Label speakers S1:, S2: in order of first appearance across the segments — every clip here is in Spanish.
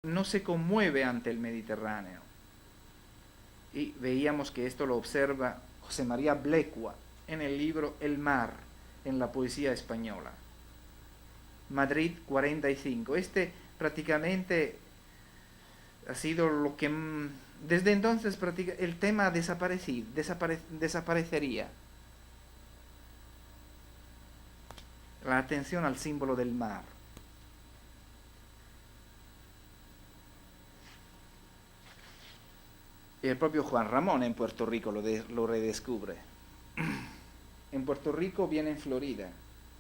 S1: no se conmueve ante el Mediterráneo. Y veíamos que esto lo observa José María Blecua en el libro El mar, en la poesía española. Madrid 45. Este prácticamente ha sido lo que desde entonces el tema desaparecería. La atención al símbolo del mar. Y el propio Juan Ramón en Puerto Rico lo redescubre. En Puerto Rico viene en Florida,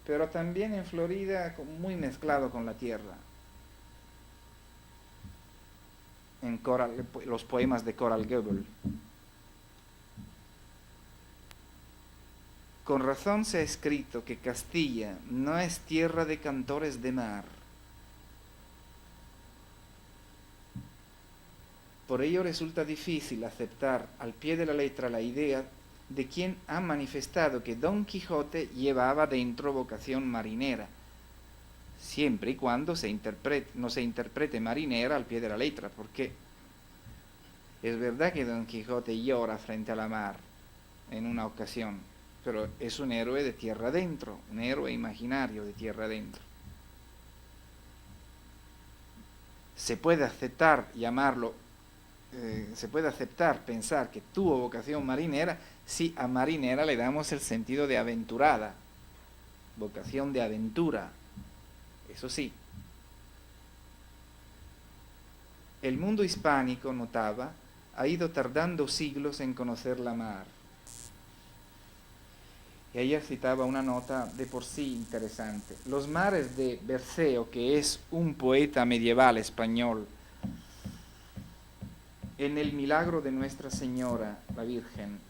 S1: pero también en Florida muy mezclado con la tierra. En los poemas de Coral Gables. Con razón se ha escrito que Castilla no es tierra de cantores de mar. Por ello resulta difícil aceptar al pie de la letra la idea de quien ha manifestado que Don Quijote llevaba dentro vocación marinera, siempre y cuando no se interprete marinera al pie de la letra, porque es verdad que Don Quijote llora frente a la mar en una ocasión, pero es un héroe de tierra adentro, un héroe imaginario de tierra adentro. Se puede aceptar pensar que tuvo vocación marinera si a marinera le damos el sentido de aventurada, vocación de aventura, eso sí. El mundo hispánico, notaba, ha ido tardando siglos en conocer la mar. Y ayer citaba una nota de por sí interesante. Los mares de Berceo, que es un poeta medieval español, en el milagro de Nuestra Señora, la Virgen,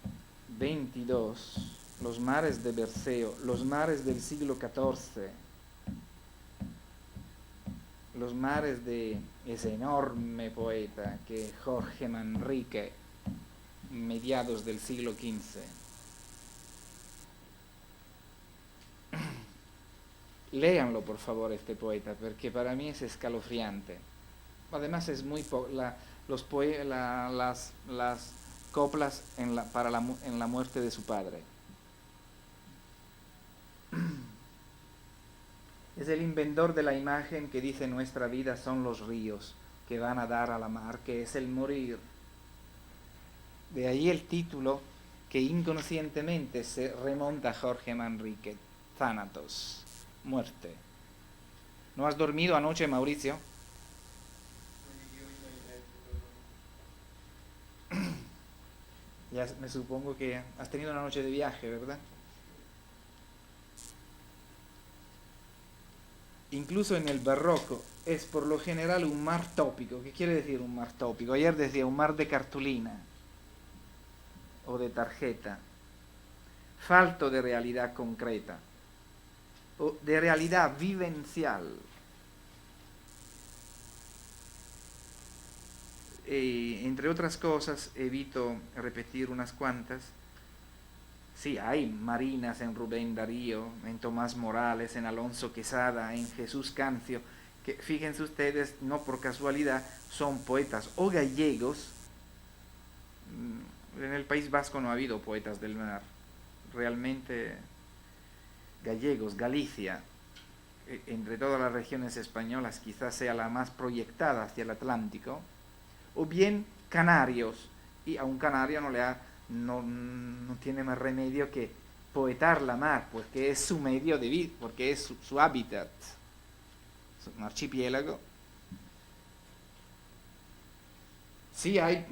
S1: 22, los mares de Berceo, los mares del siglo XIV, los mares de ese enorme poeta que es Jorge Manrique, mediados del siglo XV. Léanlo, por favor, este poeta, porque para mí es escalofriante. Además es muy las coplas en la muerte de su padre. Es el inventor de la imagen que dice: nuestra vida son los ríos que van a dar a la mar, que es el morir. De ahí el título que inconscientemente se remonta a Jorge Manrique, Thanatos, muerte. ¿No has dormido anoche, Mauricio? Ya me supongo que has tenido una noche de viaje, ¿verdad? Incluso en el barroco es por lo general un mar tópico. ¿Qué quiere decir un mar tópico? Ayer decía un mar de cartulina o de tarjeta, falto de realidad concreta o de realidad vivencial. Entre otras cosas, evito repetir unas cuantas. Sí, hay marinas en Rubén Darío, en Tomás Morales, en Alonso Quesada, en Jesús Cancio, que fíjense ustedes, no por casualidad, son poetas o gallegos. En el País Vasco no ha habido poetas del mar, realmente gallegos, Galicia, entre todas las regiones españolas quizás sea la más proyectada hacia el Atlántico, o bien canarios, y a un canario no tiene más remedio que poetar la mar, porque es su medio de vida, porque es su hábitat, un archipiélago. Sí hay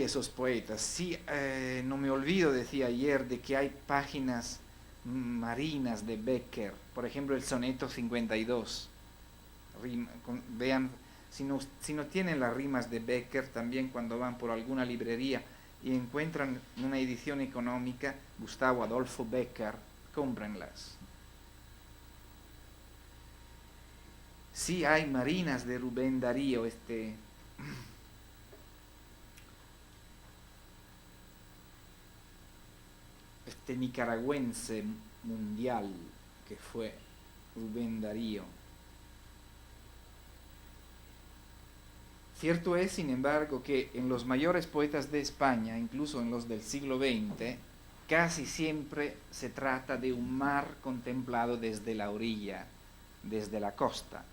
S1: esos poetas, no me olvido, decía ayer, de que hay páginas marinas de Becker, por ejemplo el soneto 52. Vean, si no tienen las rimas de Becker, también cuando van por alguna librería y encuentran una edición económica, Gustavo Adolfo Becker, cómprenlas. Sí hay marinas de Rubén Darío, este nicaragüense mundial que fue Rubén Darío. Cierto es, sin embargo, que en los mayores poetas de España, incluso en los del siglo XX, casi siempre se trata de un mar contemplado desde la orilla, desde la costa.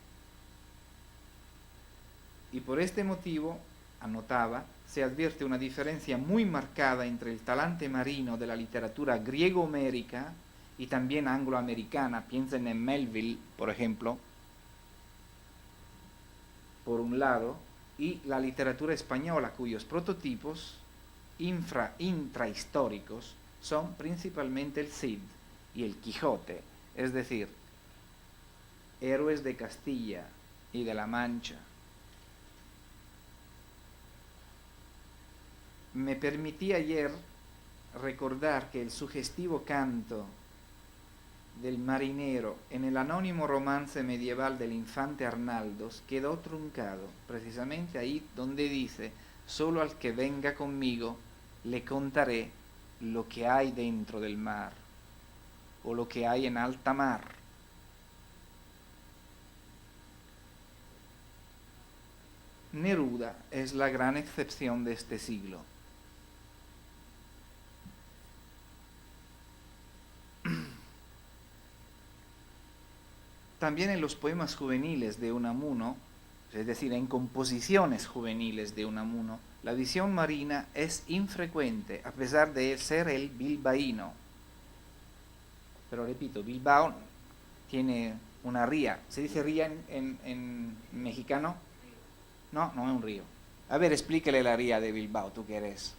S1: Y por este motivo, anotaba, se advierte una diferencia muy marcada entre el talante marino de la literatura griego-homérica y también angloamericana. Piensen en Melville, por ejemplo, por un lado, y la literatura española, cuyos prototipos intrahistóricos son principalmente el Cid y el Quijote, es decir, héroes de Castilla y de la Mancha. Me permití ayer recordar que el sugestivo canto del marinero en el anónimo romance medieval del infante Arnaldos quedó truncado, precisamente ahí donde dice: solo al que venga conmigo le contaré lo que hay dentro del mar, o lo que hay en alta mar. Neruda es la gran excepción de este siglo. También en los poemas juveniles de Unamuno, es decir, en composiciones juveniles de Unamuno, la visión marina es infrecuente, a pesar de ser el bilbaíno. Pero repito, Bilbao tiene una ría. ¿Se dice ría en mexicano? No, no es un río. A ver, explíquele la ría de Bilbao, tú que eres.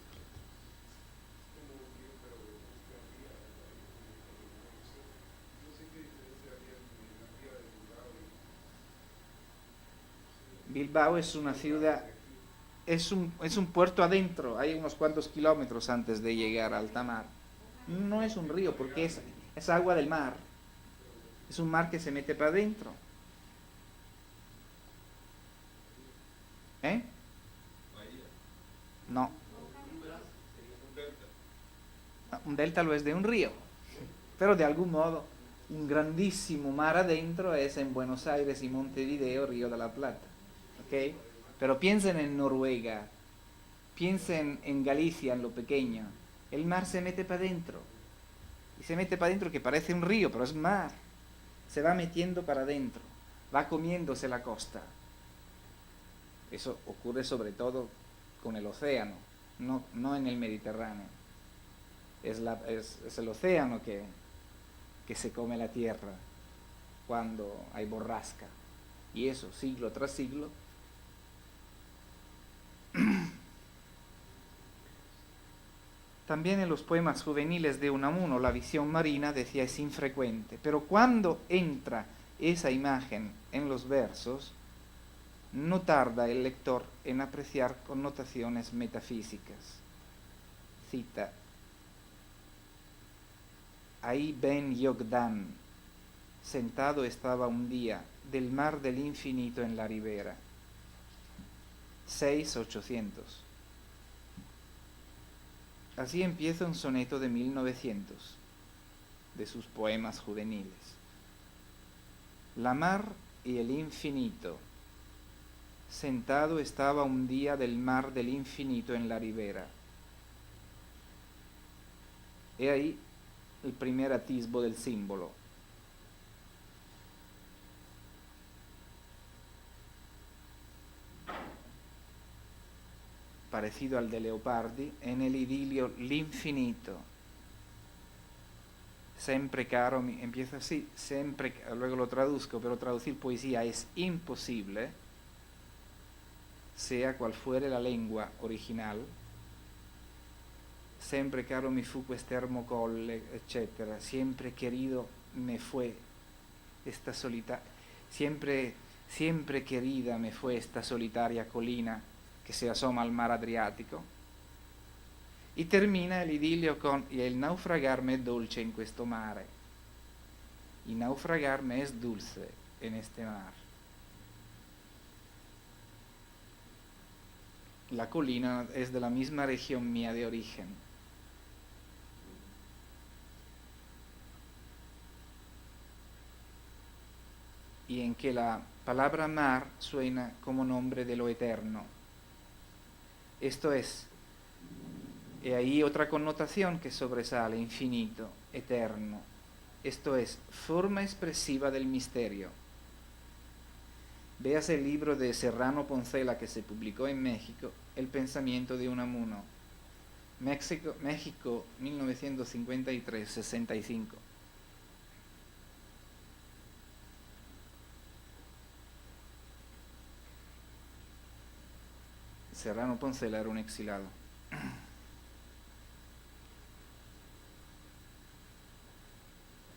S1: Bilbao es una ciudad, es un puerto adentro, hay unos cuantos kilómetros antes de llegar a alta mar. No es un río porque es agua del mar, es un mar que se mete para adentro. ¿Eh? No. Un delta lo es de un río, pero de algún modo un grandísimo mar adentro es en Buenos Aires y Montevideo, Río de la Plata. ¿Ok? Pero piensen en Noruega, piensen en Galicia, en lo pequeño. El mar se mete para adentro. Y se mete para adentro que parece un río, pero es mar. Se va metiendo para adentro, va comiéndose la costa. Eso ocurre sobre todo con el océano, no en el Mediterráneo. Es el océano que se come la tierra cuando hay borrasca. Y eso, siglo tras siglo. También en los poemas juveniles de Unamuno la visión marina, decía, es infrecuente, pero cuando entra esa imagen en los versos, no tarda el lector en apreciar connotaciones metafísicas. Cita: ahí Ben Yogdan, sentado estaba un día, del mar del infinito en la ribera. 6.800. Así empieza un soneto de 1900, de sus poemas juveniles. La mar y el infinito. Sentado estaba un día del mar del infinito en la ribera. He ahí el primer atisbo del símbolo. Parecido al de Leopardi, en el idilio l'infinito. Sempre caro, empieza así, sempre, luego lo traduzco, pero traducir poesía es imposible, sea cual fuere la lengua original. Sempre caro mi fu quest'ermo colle, etc. Siempre querido me fue esta solitaria, siempre querida me fue esta solitaria colina que se asoma al mar Adriatico. Y termina el idilio con: y el naufragarme es dolce en questo mare. Y naufragarme es dulce en este mar. La colina es de la misma región mía de origen. Y en que la palabra mar suena como nombre de lo eterno. Esto es, y ahí otra connotación que sobresale, infinito, eterno. Esto es, forma expresiva del misterio. Véase el libro de Serrano Poncela que se publicó en México, El pensamiento de Unamuno. México 1953-65. Serrano Poncela era un exilado.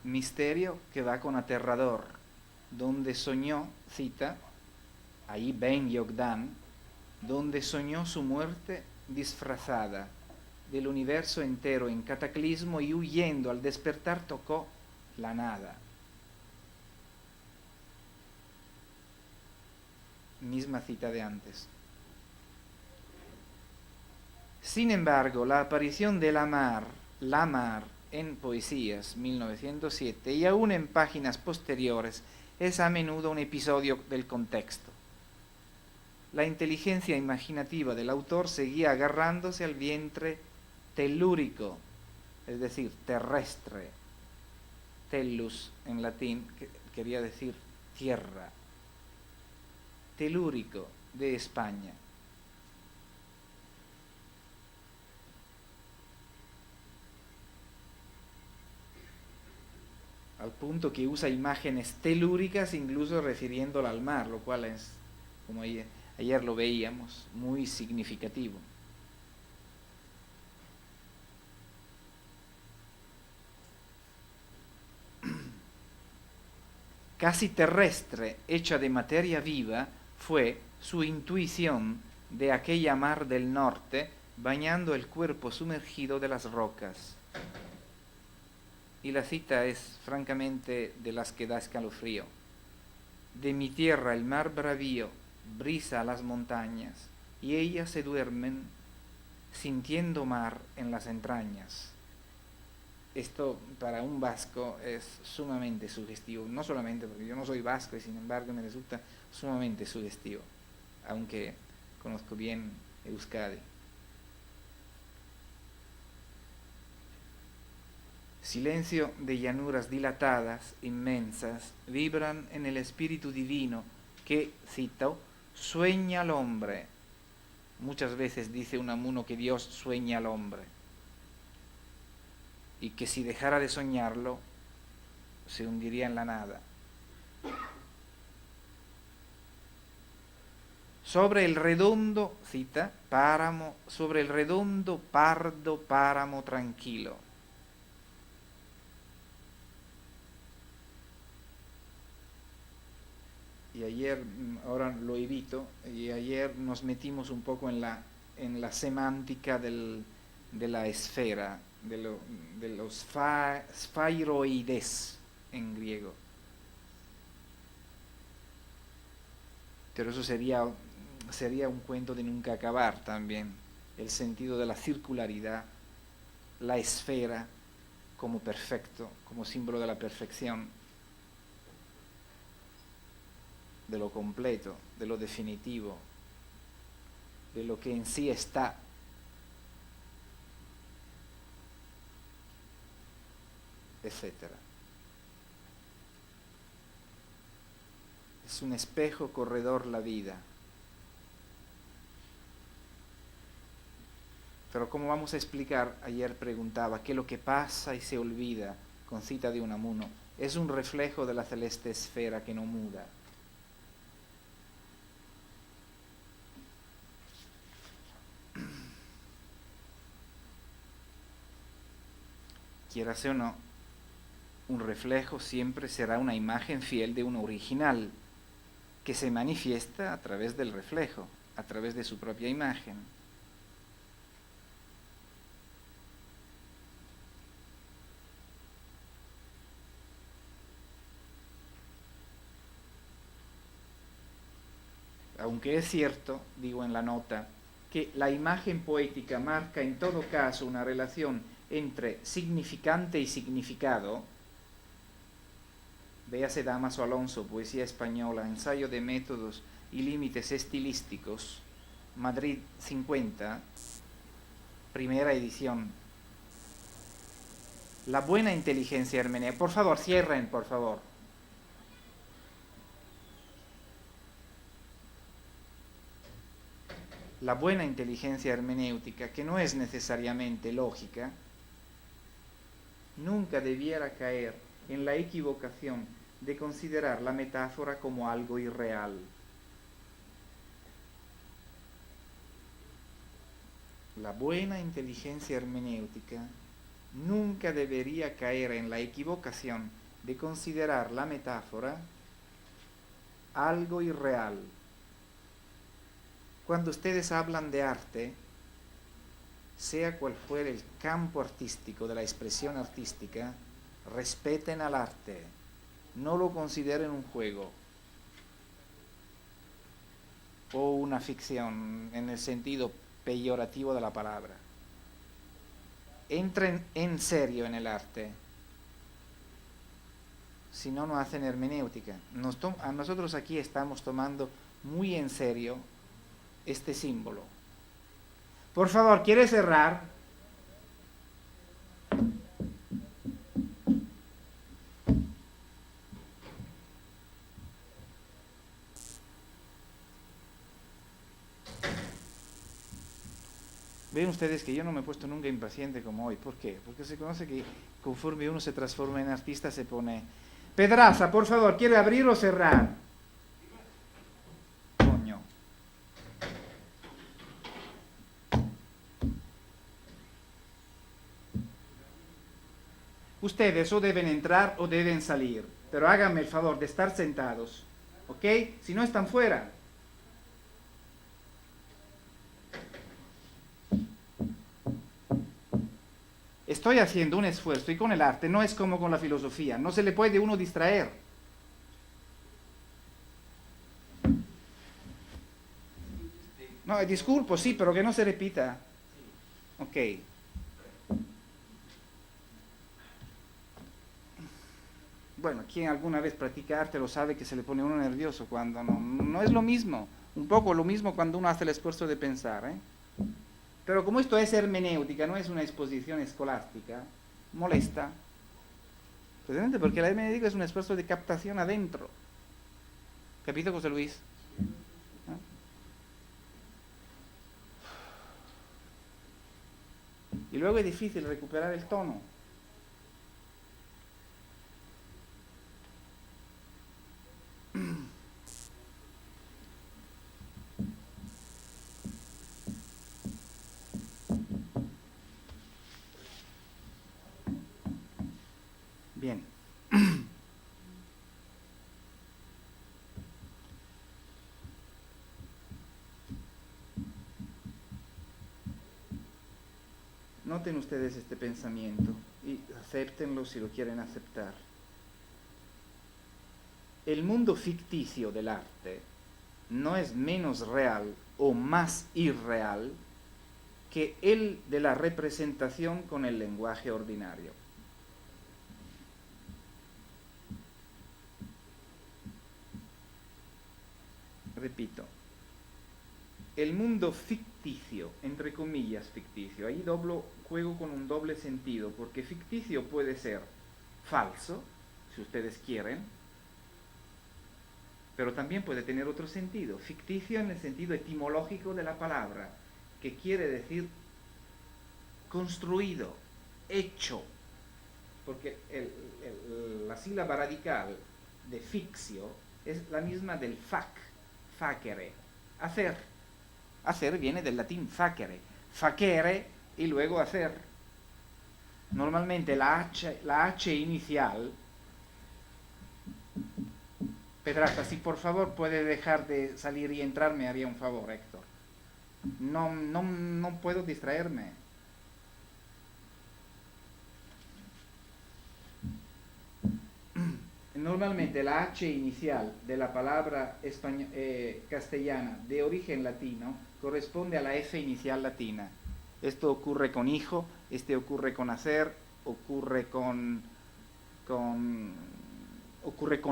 S1: Misterio que va con aterrador, donde soñó, cita, ahí Ben Yogdan, donde soñó su muerte disfrazada del universo entero en cataclismo y huyendo al despertar tocó la nada. Misma cita de antes. Sin embargo, la aparición de la mar en Poesías 1907 y aún en páginas posteriores es a menudo un episodio del contexto. La inteligencia imaginativa del autor seguía agarrándose al vientre telúrico, es decir, terrestre. Tellus en latín quería decir tierra. Telúrico de España. Al punto que usa imágenes telúricas incluso refiriéndola al mar, lo cual es, como ayer lo veíamos, muy significativo. Casi terrestre, hecha de materia viva, fue su intuición de aquella mar del norte bañando el cuerpo sumergido de las rocas. Y la cita es francamente de las que da escalofrío. De mi tierra el mar bravío brisa a las montañas, y ellas se duermen sintiendo mar en las entrañas. Esto para un vasco es sumamente sugestivo, no solamente porque yo no soy vasco y sin embargo me resulta sumamente sugestivo, aunque conozco bien Euskadi. Silencio de llanuras dilatadas, inmensas, vibran en el espíritu divino que, cito, sueña al hombre. Muchas veces dice Unamuno que Dios sueña al hombre y que si dejara de soñarlo, se hundiría en la nada. Sobre el redondo, cita, páramo, sobre el redondo pardo páramo tranquilo. Y ayer, ahora lo evito, y ayer nos metimos un poco en la semántica de la esfera, de los sphaeroides en griego. Pero eso sería un cuento de nunca acabar también, el sentido de la circularidad, la esfera como perfecto, como símbolo de la perfección, de lo completo, de lo definitivo, de lo que en sí está. Etcétera. Es un espejo corredor la vida. Pero ¿cómo vamos a explicar? Ayer preguntaba que lo que pasa y se olvida, con cita de Unamuno, es un reflejo de la celeste esfera que no muda. Quierase o no, un reflejo siempre será una imagen fiel de un original, que se manifiesta a través del reflejo, a través de su propia imagen. Aunque es cierto, digo en la nota, que la imagen poética marca en todo caso una relación entre significante y significado. Véase Dámaso Alonso, Poesía Española, Ensayo de Métodos y Límites Estilísticos, Madrid 50, primera edición. La buena inteligencia hermenéutica. Por favor, cierren, por favor. La buena inteligencia hermenéutica, que no es necesariamente lógica, nunca debiera caer en la equivocación de considerar la metáfora como algo irreal. La buena inteligencia hermenéutica nunca debería caer en la equivocación de considerar la metáfora algo irreal. Cuando ustedes hablan de arte, sea cual fuere el campo artístico de la expresión artística, respeten al arte, no lo consideren un juego o una ficción en el sentido peyorativo de la palabra. Entren en serio en el arte, si no, no hacen hermenéutica. Nosotros aquí estamos tomando muy en serio este símbolo. Por favor, ¿quiere cerrar? Ven ustedes que yo no me he puesto nunca impaciente como hoy. ¿Por qué? Porque se conoce que conforme uno se transforma en artista se pone... Pedraza, por favor, ¿quiere abrir o cerrar? Coño. Ustedes o deben entrar o deben salir, pero háganme el favor de estar sentados, ¿ok? Si no, están fuera. Estoy haciendo un esfuerzo y con el arte no es como con la filosofía, no se le puede uno distraer. No, disculpo, sí, pero que no se repita. Ok. Bueno, quien alguna vez practica arte lo sabe que se le pone uno nervioso cuando no es lo mismo. Un poco lo mismo cuando uno hace el esfuerzo de pensar, ¿eh? Pero como esto es hermenéutica, no es una exposición escolástica, molesta. Precisamente porque la hermenéutica es un esfuerzo de captación adentro. ¿Capito, José Luis? ¿No? Y luego es difícil recuperar el tono. Bien. Noten ustedes este pensamiento y acéptenlo si lo quieren aceptar. El mundo ficticio del arte no es menos real o más irreal que el de la representación con el lenguaje ordinario. Repito, el mundo ficticio, entre comillas ficticio, ahí juego con un doble sentido, porque ficticio puede ser falso, si ustedes quieren, pero también puede tener otro sentido, ficticio en el sentido etimológico de la palabra, que quiere decir construido, hecho, porque la sílaba radical de fictio es la misma del facere, hacer. Hacer viene del latín facere y luego hacer. Normalmente la H inicial. Pedraza, si por favor puede dejar de salir y entrar, me haría un favor, Héctor. No puedo distraerme. Normalmente la H inicial de la palabra castellana de origen latino corresponde a la F inicial latina. Esto ocurre con hijo, ocurre con hacer, ocurre con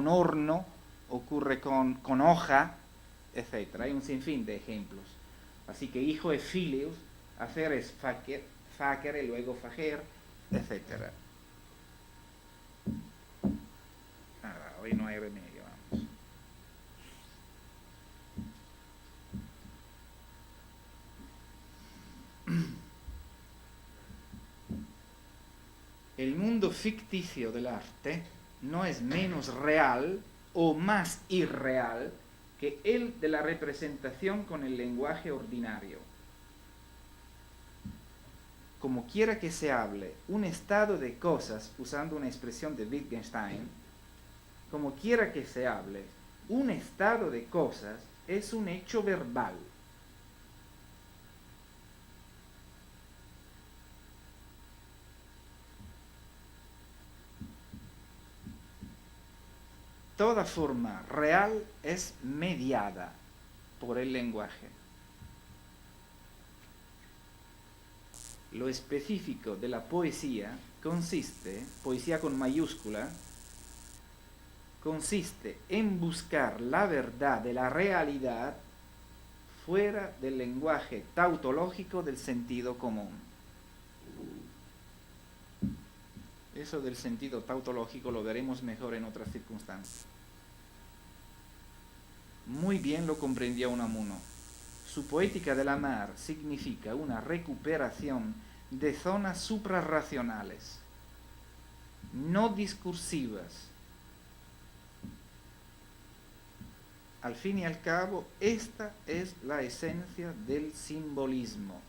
S1: horno, ocurre con hoja, etc. Hay un sinfín de ejemplos. Así que hijo es filius, hacer es facere, luego fager, etc. Nada, hoy no hay remedio, vamos. El mundo ficticio del arte no es menos real o más irreal que el de la representación con el lenguaje ordinario. Como quiera que se hable, un estado de cosas, usando una expresión de Wittgenstein, como quiera que se hable, un estado de cosas es un hecho verbal. Toda forma real es mediada por el lenguaje. Lo específico de la poesía consiste, poesía con mayúscula, consiste en buscar la verdad de la realidad fuera del lenguaje tautológico del sentido común. Eso del sentido tautológico lo veremos mejor en otras circunstancias. Muy bien lo comprendía Unamuno. Su poética de la mar significa una recuperación de zonas suprarracionales, no discursivas. Al fin y al cabo, esta es la esencia del simbolismo.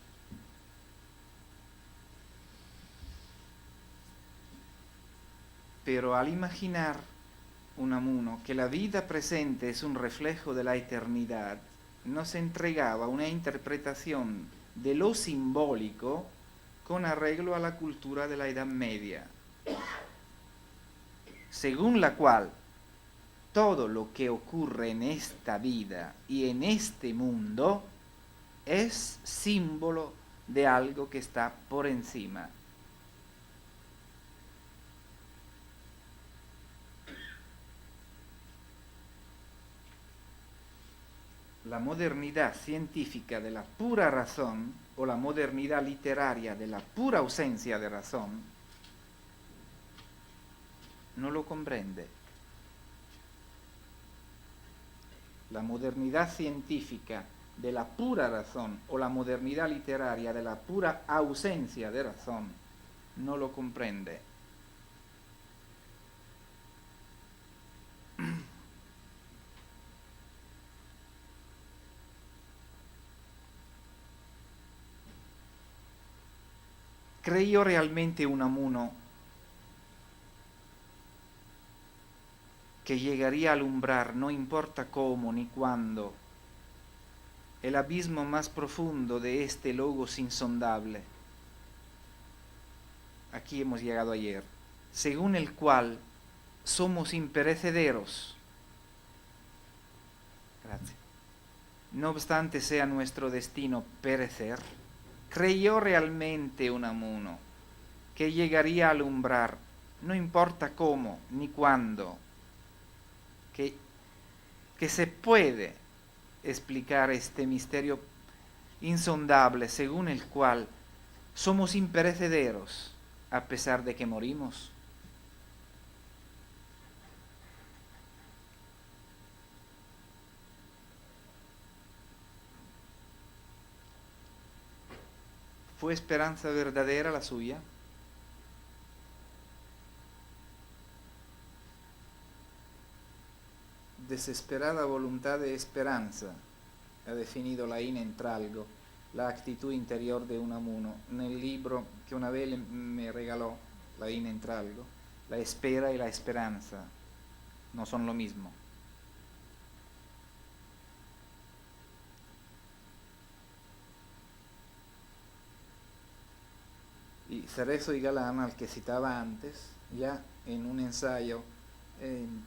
S1: Pero al imaginar Unamuno que la vida presente es un reflejo de la eternidad, nos entregaba una interpretación de lo simbólico con arreglo a la cultura de la Edad Media, según la cual todo lo que ocurre en esta vida y en este mundo es símbolo de algo que está por encima. La modernidad científica de la pura razón o la modernidad literaria de la pura ausencia de razón no lo comprende. La modernidad científica de la pura razón o la modernidad literaria de la pura ausencia de razón no lo comprende. ¿Creyó realmente Unamuno que llegaría a alumbrar, no importa cómo ni cuándo, el abismo más profundo de este logos insondable? Aquí hemos llegado ayer, según el cual somos imperecederos. Gracias. No obstante sea nuestro destino perecer. ¿Creyó realmente Unamuno que llegaría a alumbrar, no importa cómo ni cuándo, que se puede explicar este misterio insondable según el cual somos imperecederos a pesar de que morimos? ¿Fue esperanza verdadera la suya? Desesperada voluntad de esperanza ha definido Laín Entralgo, la actitud interior de Unamuno, en el libro que una vez me regaló Laín Entralgo. La espera y la esperanza no son lo mismo. Y Cerezo y Galán, al que citaba antes, ya en un ensayo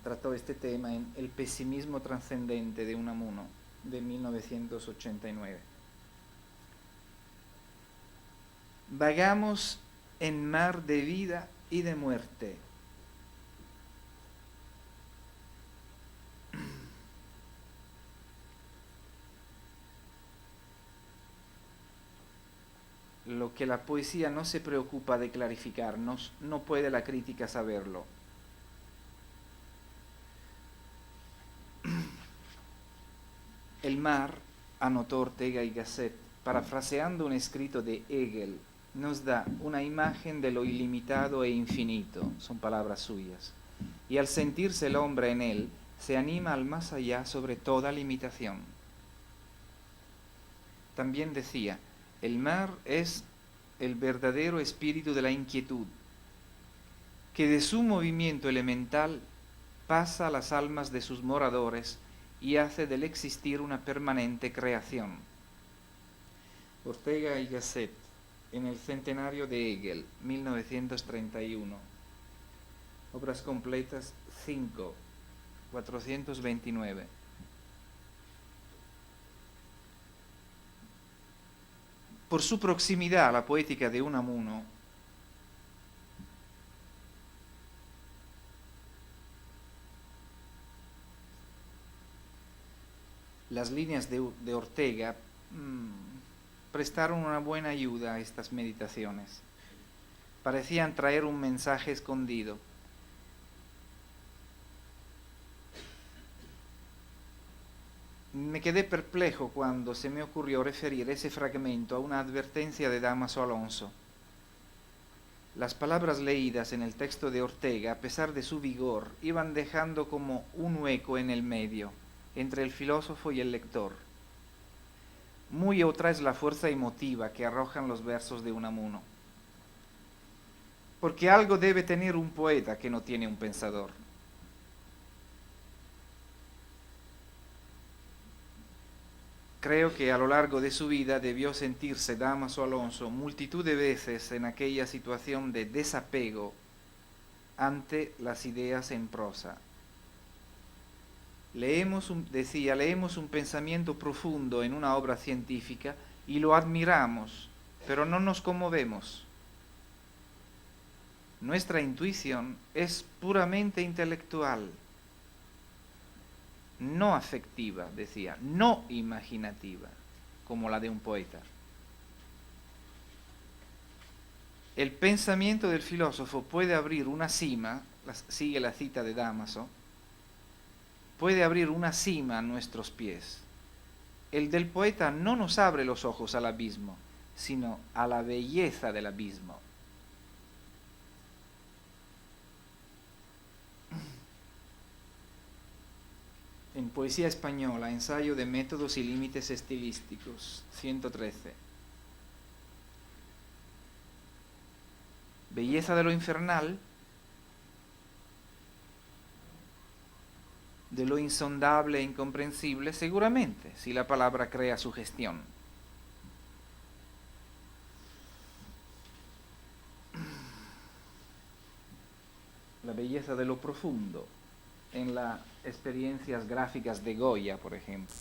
S1: trató este tema en El pesimismo trascendente de Unamuno, de 1989. Vagamos en mar de vida y de muerte. que la poesía no se preocupa de clarificarnos, no puede la crítica saberlo. El mar, anotó Ortega y Gasset, parafraseando un escrito de Hegel, nos da una imagen de lo ilimitado e infinito, son palabras suyas, y al sentirse el hombre en él, se anima al más allá sobre toda limitación. También decía, el mar es el verdadero espíritu de la inquietud, que de su movimiento elemental pasa a las almas de sus moradores y hace del existir una permanente creación. Ortega y Gasset, en el centenario de Hegel, 1931. Obras completas 5, 429. Por su proximidad a la poética de Unamuno, las líneas de Ortega prestaron una buena ayuda a estas meditaciones. Parecían traer un mensaje escondido. Me quedé perplejo cuando se me ocurrió referir ese fragmento a una advertencia de Dámaso Alonso. Las palabras leídas en el texto de Ortega, a pesar de su vigor, iban dejando como un hueco en el medio, entre el filósofo y el lector. Muy otra es la fuerza emotiva que arrojan los versos de Unamuno. Porque algo debe tener un poeta que no tiene un pensador. Creo que a lo largo de su vida debió sentirse Dámaso Alonso multitud de veces en aquella situación de desapego ante las ideas en prosa. Leemos un pensamiento profundo en una obra científica y lo admiramos, pero no nos conmovemos. Nuestra intuición es puramente intelectual, no afectiva, decía, no imaginativa, como la de un poeta. El pensamiento del filósofo puede abrir una cima, sigue la cita de Dámaso, puede abrir una cima a nuestros pies. El del poeta no nos abre los ojos al abismo, sino a la belleza del abismo. En Poesía Española, ensayo de métodos y límites estilísticos, 113. Belleza de lo infernal, de lo insondable e incomprensible, seguramente, si la palabra crea sugestión. La belleza de lo profundo, en las experiencias gráficas de Goya, por ejemplo.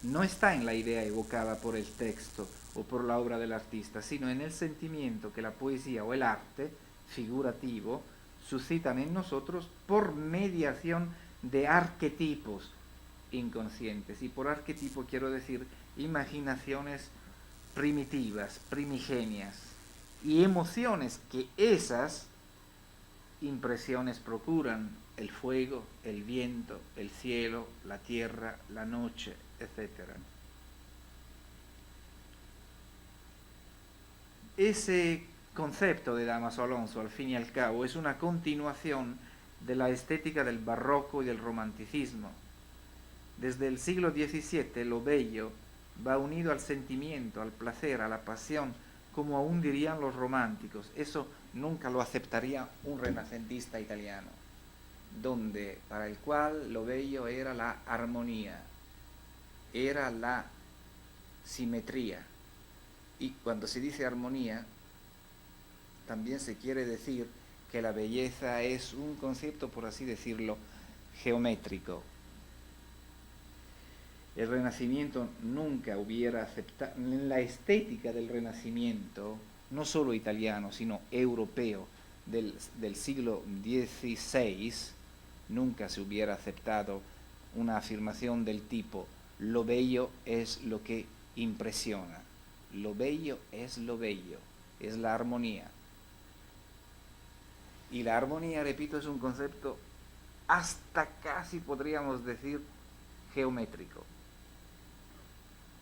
S1: No está en la idea evocada por el texto o por la obra del artista, sino en el sentimiento que la poesía o el arte figurativo suscitan en nosotros por mediación de arquetipos inconscientes. Y por arquetipo quiero decir imaginaciones primitivas, primigenias, y emociones que esas impresiones procuran: el fuego, el viento, el cielo, la tierra, la noche, etc. Ese concepto de Dámaso Alonso, al fin y al cabo, es una continuación de la estética del barroco y del romanticismo. Desde el siglo XVII, lo bello va unido al sentimiento, al placer, a la pasión, como aún dirían los románticos. Eso nunca lo aceptaría un renacentista italiano, para el cual lo bello era la armonía, era la simetría. Y cuando se dice armonía, también se quiere decir que la belleza es un concepto, por así decirlo, geométrico. El Renacimiento nunca hubiera aceptado, en la estética del Renacimiento, no solo italiano, sino europeo, del siglo XVI, nunca se hubiera aceptado una afirmación del tipo: lo bello es lo que impresiona. Lo bello, es la armonía. Y la armonía, repito, es un concepto hasta casi podríamos decir geométrico,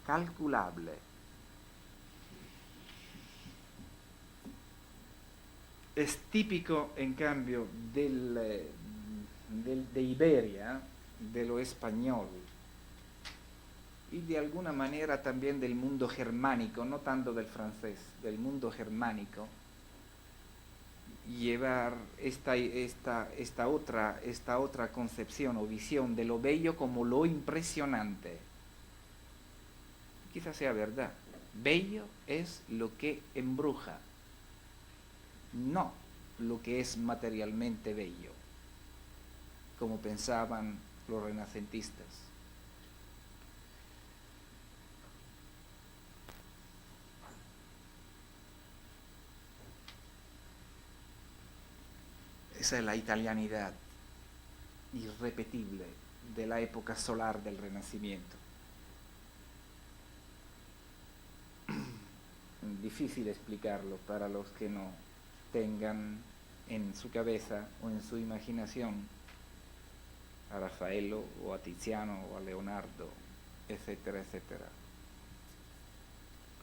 S1: calculable. Es típico, en cambio, de Iberia, de lo español, y de alguna manera también del mundo germánico, no tanto del francés, del mundo germánico, llevar esta otra concepción o visión de lo bello como lo impresionante. Quizás sea verdad. Bello es lo que embruja, no lo que es materialmente bello, como pensaban los renacentistas. Esa es la italianidad irrepetible de la época solar del Renacimiento. Difícil explicarlo para los que no tengan en su cabeza o en su imaginación a Rafaelo o a Tiziano o a Leonardo, etcétera, etcétera,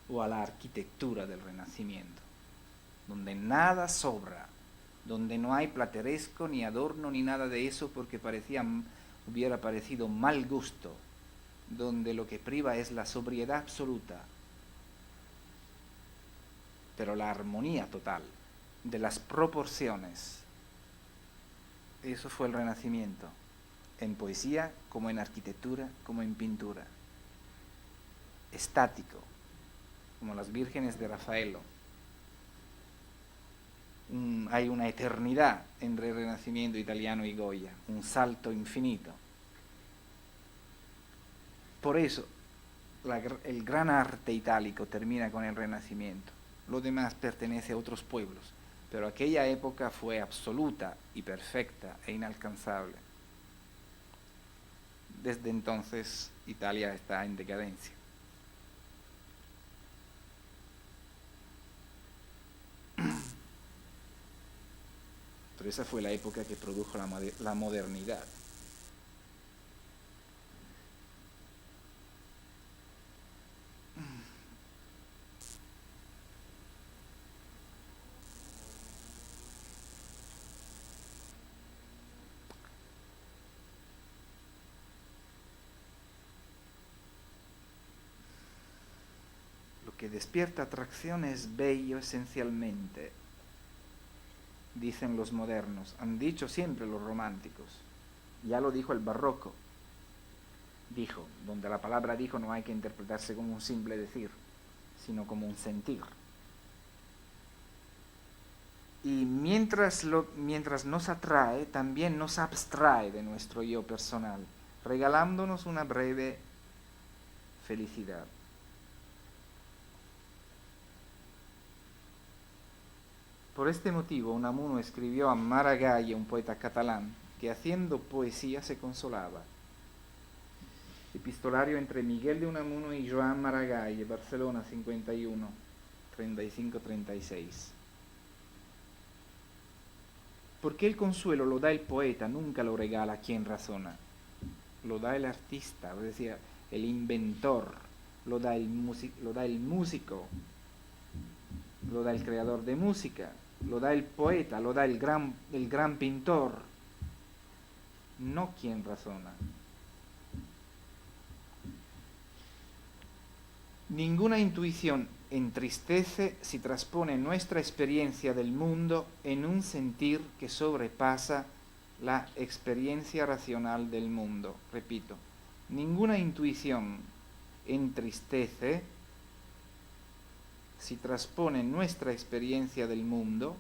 S1: o a la arquitectura del Renacimiento, donde nada sobra, donde no hay plateresco ni adorno ni nada de eso porque hubiera parecido mal gusto, donde lo que priva es la sobriedad absoluta, pero la armonía total de las proporciones. Eso fue el Renacimiento, en poesía como en arquitectura, como en pintura. Estático, como las vírgenes de Rafaelo. Hay una eternidad entre el Renacimiento italiano y Goya, un salto infinito. Por eso el gran arte itálico termina con el Renacimiento. Lo demás pertenece a otros pueblos, pero aquella época fue absoluta y perfecta e inalcanzable. Desde entonces Italia está en decadencia. Pero esa fue la época que produjo la modernidad. Lo que despierta atracción es bello esencialmente, dicen los modernos, han dicho siempre los románticos, ya lo dijo el barroco, dijo, donde la palabra dijo no hay que interpretarse como un simple decir, sino como un sentir. Y mientras nos atrae, también nos abstrae de nuestro yo personal, regalándonos una breve felicidad. Por este motivo, Unamuno escribió a Maragall, un poeta catalán, que haciendo poesía se consolaba. Epistolario entre Miguel de Unamuno y Joan Maragall, Barcelona, 51, 35-36. Porque el consuelo lo da el poeta, nunca lo regala quien razona. Lo da el artista, es decir, el inventor, lo da el músico, lo da el creador de música, lo da el poeta, lo da el gran pintor, no quien razona. Ninguna intuición entristece si transpone nuestra experiencia del mundo en un sentir que sobrepasa la experiencia racional del mundo. Repito, ninguna intuición entristece si transpone nuestra experiencia del mundo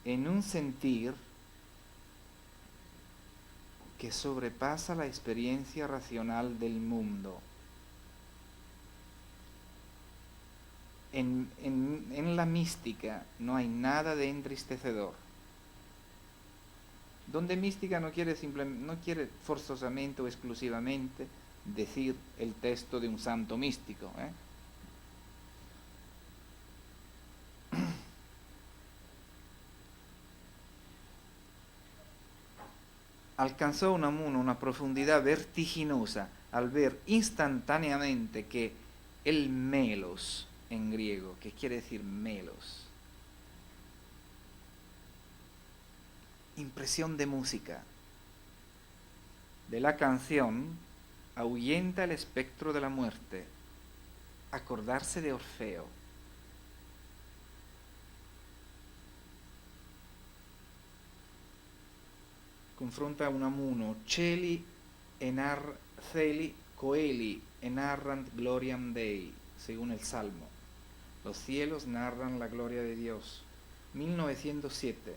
S1: en un sentir que sobrepasa la experiencia racional del mundo. En la mística no hay nada de entristecedor. Donde mística no quiere forzosamente o exclusivamente decir el texto de un santo místico. Alcanzó Unamuno una profundidad vertiginosa al ver instantáneamente que el melos en griego, que quiere decir melos, impresión de música, de la canción, ahuyenta el espectro de la muerte, acordarse de Orfeo. Confronta Unamuno, celi celi coeli enarrant gloriam Dei, según el Salmo. Los cielos narran la gloria de Dios. 1907,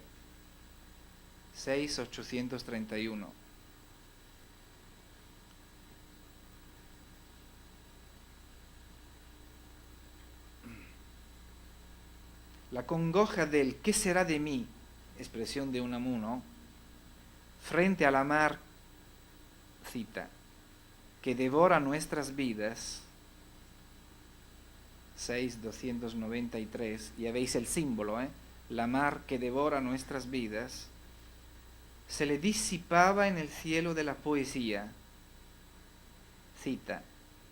S1: 6831. La congoja del ¿qué será de mí?, expresión de Unamuno, frente a la mar, cita, que devora nuestras vidas, 6.293, ya veis el símbolo, la mar que devora nuestras vidas, se le disipaba en el cielo de la poesía. Cita,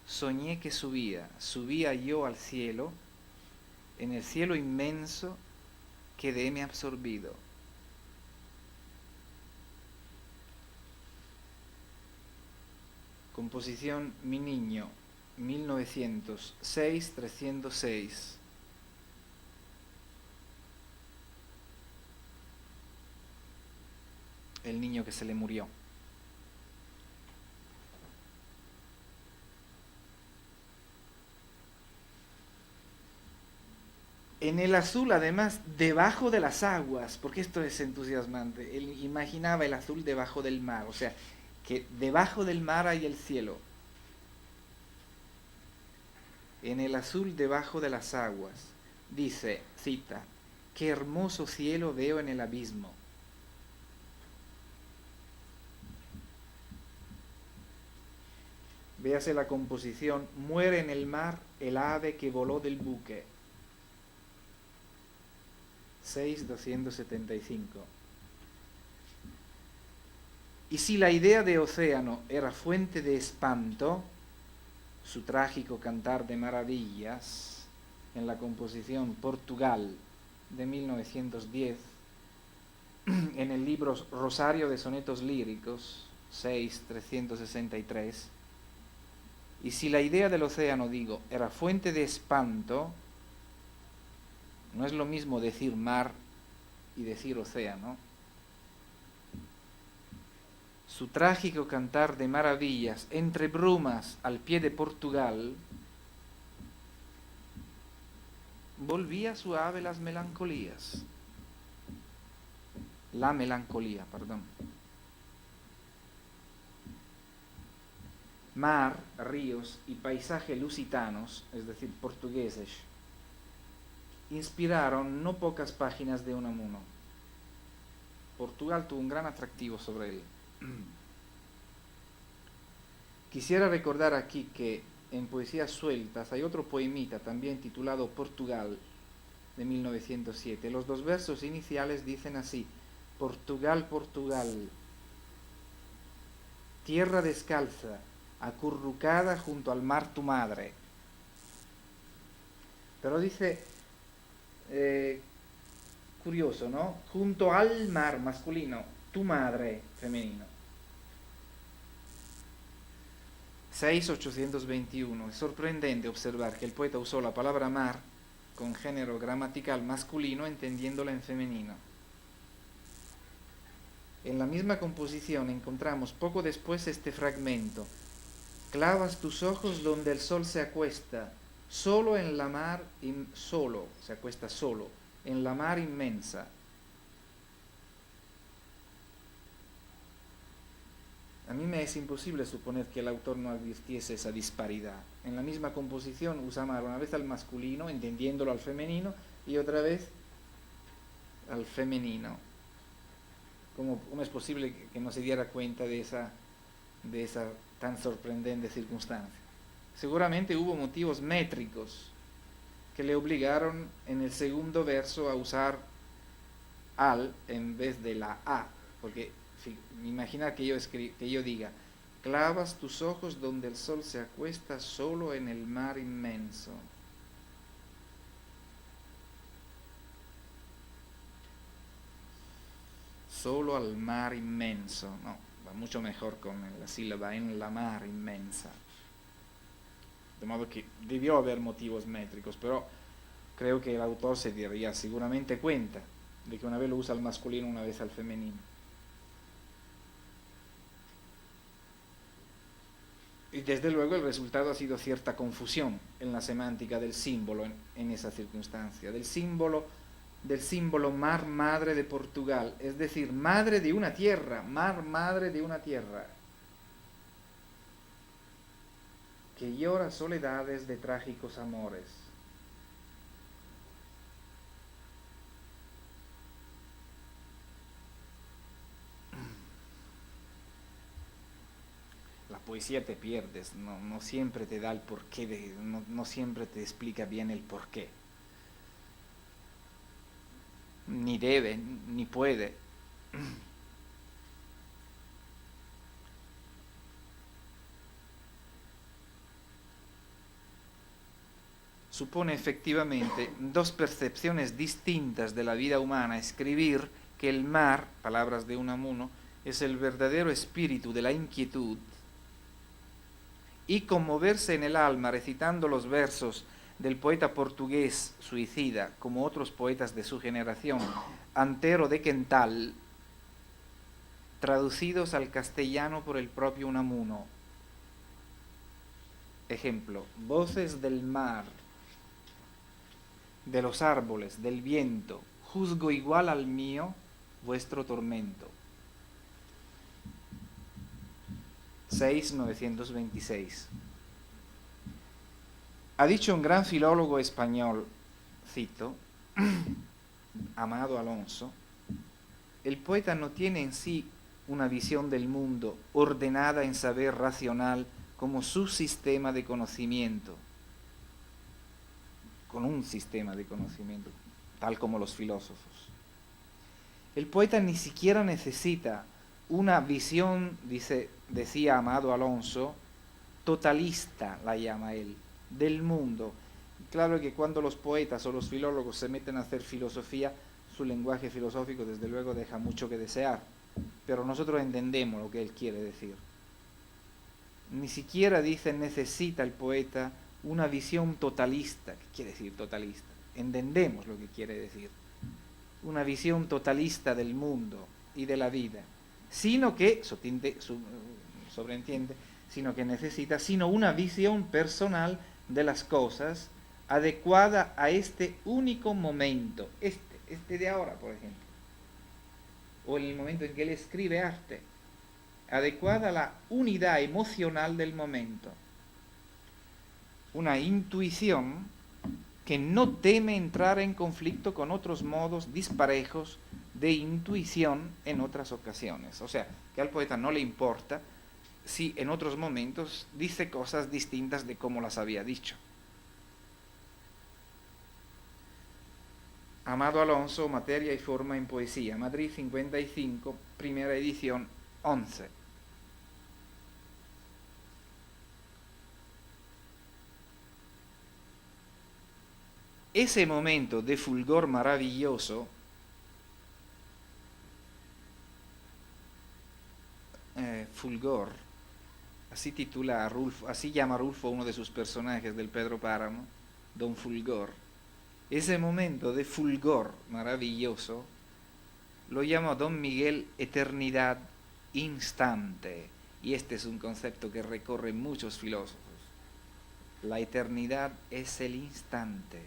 S1: soñé que subía yo al cielo, en el cielo inmenso quedéme absorbido. Composición Mi Niño, 1906, 306. El niño que se le murió. En el azul, además, debajo de las aguas, porque esto es entusiasmante, él imaginaba el azul debajo del mar, o sea, que debajo del mar hay el cielo. En el azul debajo de las aguas, dice, cita, qué hermoso cielo veo en el abismo. Véase la composición, muere en el mar el ave que voló del buque. 6.275. Y si la idea de océano era fuente de espanto, su trágico cantar de maravillas, en la composición Portugal de 1910, en el libro Rosario de Sonetos Líricos, 6.363, y si la idea del océano, digo, era fuente de espanto, no es lo mismo decir mar y decir océano. Su trágico cantar de maravillas entre brumas al pie de Portugal volvía suave las melancolías. La melancolía, perdón. Mar, ríos y paisaje lusitanos, es decir, portugueses, inspiraron no pocas páginas de Unamuno. Portugal tuvo un gran atractivo sobre él. Quisiera recordar aquí que en Poesías Sueltas hay otro poemita también titulado Portugal, de 1907. Los dos versos iniciales dicen así: Portugal, Portugal, tierra descalza, acurrucada junto al mar tu madre. Pero dice, curioso, ¿no? Junto al mar masculino, tu madre femenino. 6.821. Es sorprendente observar que el poeta usó la palabra mar con género gramatical masculino entendiéndola en femenino. En la misma composición encontramos poco después este fragmento: clavas tus ojos donde el sol se acuesta, solo en la mar, solo, se acuesta solo, en la mar inmensa. A mí me es imposible suponer que el autor no advirtiese esa disparidad. En la misma composición usa mar una vez al masculino, entendiéndolo al femenino, y otra vez al femenino. ¿Cómo es posible que no se diera cuenta de esa de esa tan sorprendente circunstancia? Seguramente hubo motivos métricos que le obligaron en el segundo verso a usar al en vez de la a, porque imagina que yo diga, clavas tus ojos donde el sol se acuesta solo en el mar inmenso. Solo al mar inmenso, no, va mucho mejor con la sílaba en la mar inmensa. De modo que debió haber motivos métricos, pero creo que el autor se daría seguramente cuenta de que una vez lo usa al masculino, una vez al femenino. Y desde luego el resultado ha sido cierta confusión en la semántica del símbolo en esa circunstancia, del símbolo mar madre de Portugal, es decir, madre de una tierra, mar madre de una tierra, que llora soledades de trágicos amores. La poesía te pierdes, no siempre te da el porqué, no siempre te explica bien el porqué. Ni debe, ni puede. Supone efectivamente dos percepciones distintas de la vida humana escribir que el mar, palabras de Unamuno, es el verdadero espíritu de la inquietud, y conmoverse en el alma recitando los versos del poeta portugués suicida, como otros poetas de su generación, Antero de Quental, traducidos al castellano por el propio Unamuno. Ejemplo, voces del mar, de los árboles, del viento, juzgo igual al mío vuestro tormento. 6.926. Ha dicho un gran filólogo español, cito, Amado Alonso, el poeta no tiene en sí una visión del mundo ordenada en saber racional como su sistema de conocimiento, con un sistema de conocimiento, tal como los filósofos. El poeta ni siquiera necesita una visión, decía Amado Alonso, totalista, la llama él, del mundo. Claro que cuando los poetas o los filólogos se meten a hacer filosofía, su lenguaje filosófico desde luego deja mucho que desear, pero nosotros entendemos lo que él quiere decir. Ni siquiera dice necesita el poeta una visión totalista. ¿Qué quiere decir totalista? Entendemos lo que quiere decir. Una visión totalista del mundo y de la vida, sino que, sobreentiende, sino que necesita, sino una visión personal de las cosas adecuada a este único momento, este de ahora, por ejemplo, o en el momento en que él escribe arte, adecuada a la unidad emocional del momento. Una intuición que no teme entrar en conflicto con otros modos disparejos de intuición en otras ocasiones. O sea, que al poeta no le importa si en otros momentos dice cosas distintas de como las había dicho. Amado Alonso, Materia y Forma en Poesía, Madrid 55, primera edición, 11. Ese momento de fulgor maravilloso fulgor, así titula a Rulfo, así llama Rulfo uno de sus personajes del Pedro Páramo, Don Fulgor. Ese momento de fulgor maravilloso lo llama Don Miguel eternidad instante, y este es un concepto que recorre muchos filósofos. La eternidad es el instante.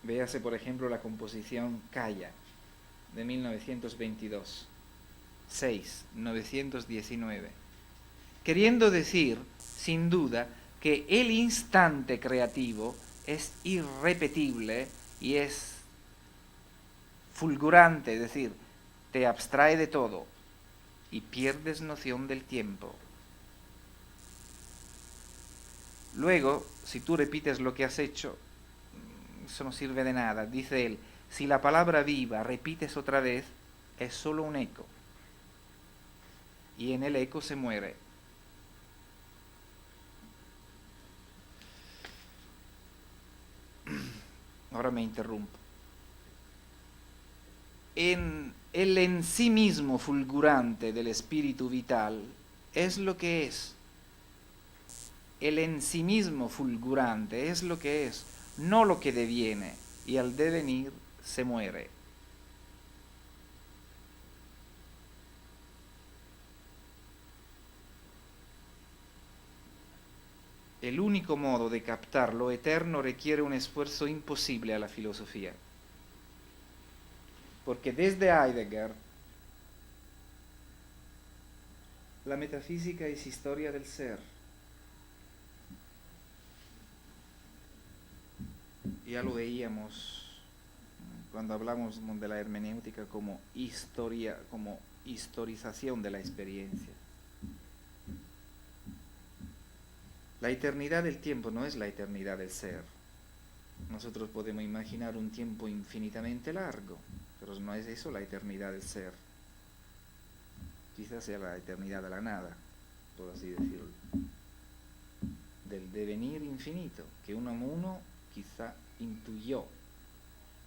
S1: Véase, por ejemplo, la composición Calla, de 1922, 6.919. Queriendo decir, sin duda, que el instante creativo es irrepetible y es fulgurante, es decir, te abstrae de todo y pierdes noción del tiempo. Luego, si tú repites lo que has hecho, eso no sirve de nada. Dice él, si la palabra viva repites otra vez, es solo un eco. Y en el eco se muere. Ahora me interrumpo. El en sí mismo fulgurante del espíritu vital es lo que es. El en sí mismo fulgurante es lo que es, no lo que deviene, y al devenir se muere. El único modo de captar lo eterno requiere un esfuerzo imposible a la filosofía. Porque desde Heidegger, la metafísica es historia del ser. Ya lo veíamos cuando hablamos de la hermenéutica como historia, como historización de la experiencia. La eternidad del tiempo no es la eternidad del ser. Nosotros podemos imaginar un tiempo infinitamente largo, pero no es eso la eternidad del ser. Quizás sea la eternidad de la nada, por así decirlo. Del devenir infinito, que uno quizá intuyó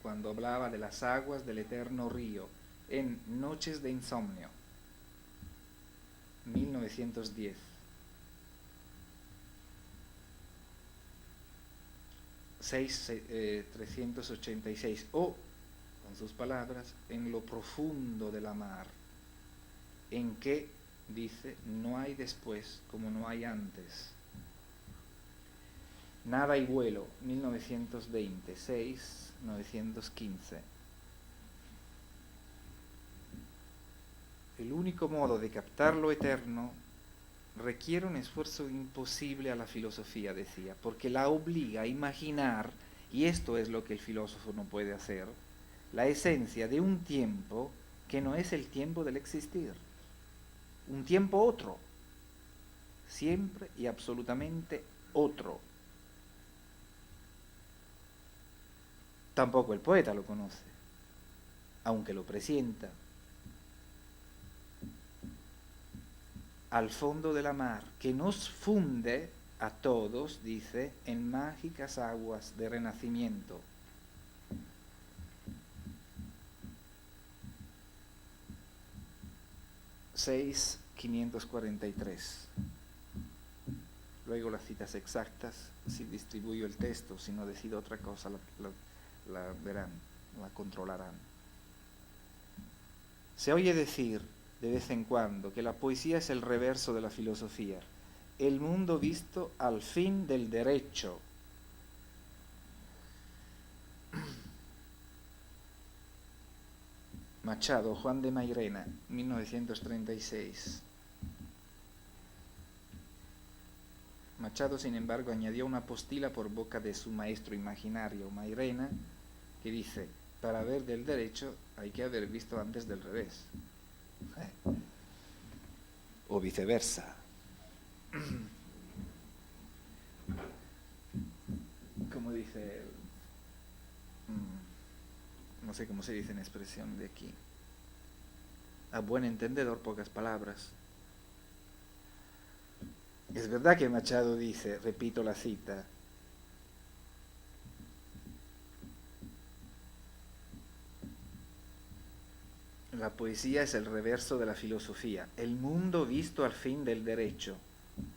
S1: cuando hablaba de las aguas del eterno río en Noches de Insomnio, 1910. Eh, 386, o, con sus palabras, en lo profundo de la mar, en que, dice, no hay después como no hay antes. Nada y vuelo, 1926, 915. El único modo de captar lo eterno requiere un esfuerzo imposible a la filosofía, decía, porque la obliga a imaginar, y esto es lo que el filósofo no puede hacer, la esencia de un tiempo que no es el tiempo del existir, un tiempo otro, siempre y absolutamente otro. Tampoco el poeta lo conoce, aunque lo presienta. Al fondo de la mar, que nos funde a todos, dice, en mágicas aguas de renacimiento. ...6.543... Luego las citas exactas, si distribuyo el texto, si no decido otra cosa, la verán, la controlarán. Se oye decir de vez en cuando que la poesía es el reverso de la filosofía, el mundo visto al fin del derecho. Machado, Juan de Mairena, 1936. Machado, sin embargo, añadió una postila por boca de su maestro imaginario, Mairena, que dice, para ver del derecho hay que haber visto antes del revés. O viceversa. Como dice, no sé cómo se dice en expresión de aquí, a buen entendedor, pocas palabras. Es verdad que Machado dice, repito la cita, la poesía es el reverso de la filosofía, el mundo visto al fin del derecho,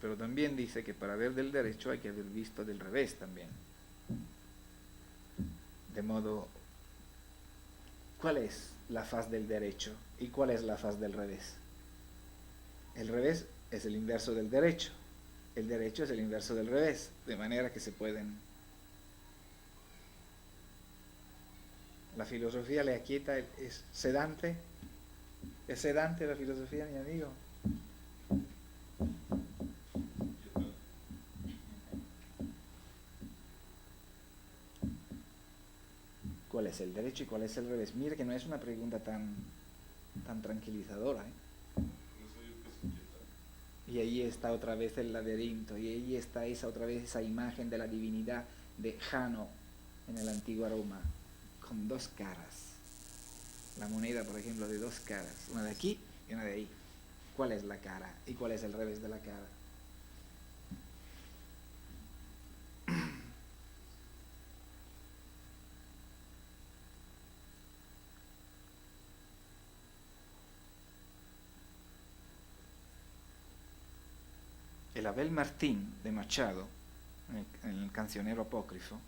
S1: pero también dice que para ver del derecho hay que haber visto del revés también. De modo, ¿cuál es la faz del derecho y cuál es la faz del revés? El revés es el inverso del derecho, el derecho es el inverso del revés, de manera que se pueden... La filosofía le aquieta, es sedante. ¿Es sedante la filosofía, mi amigo? ¿Cuál es el derecho y cuál es el revés? Mira que no es una pregunta tan tranquilizadora, ¿eh? Y ahí está otra vez el laberinto, y ahí está otra vez esa imagen de la divinidad de Jano en el antiguo Roma, con dos caras. La moneda, por ejemplo, de dos caras, una de aquí y una de ahí. ¿Cuál es la cara y cuál es el revés de la cara? El Abel Martín de Machado, en el Cancionero Apócrifo,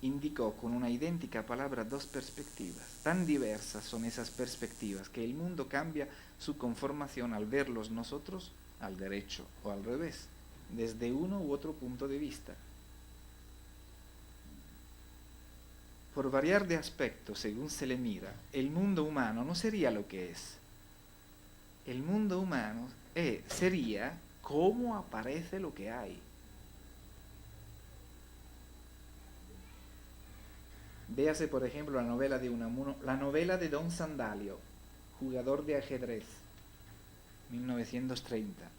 S1: indicó con una idéntica palabra dos perspectivas. Tan diversas son esas perspectivas que el mundo cambia su conformación al verlos nosotros al derecho o al revés, desde uno u otro punto de vista. Por variar de aspecto según se le mira, el mundo humano no sería lo que es. El mundo humano sería cómo aparece lo que hay. Véase, por ejemplo, la novela de Unamuno, la novela de Don Sandalio, jugador de ajedrez, 1930.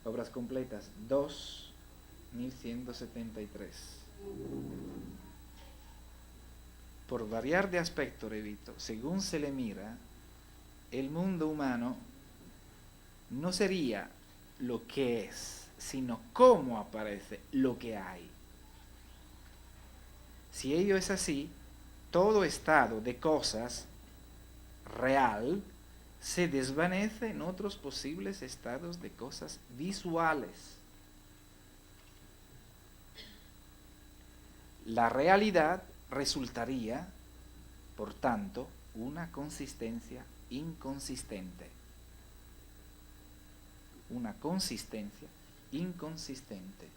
S1: Obras completas, 2, 1173. Por variar de aspecto, repito, según se le mira, el mundo humano no sería lo que es, sino cómo aparece lo que hay. Si ello es así, todo estado de cosas real se desvanece en otros posibles estados de cosas visuales. La realidad resultaría, por tanto, una consistencia inconsistente. Una consistencia inconsistente,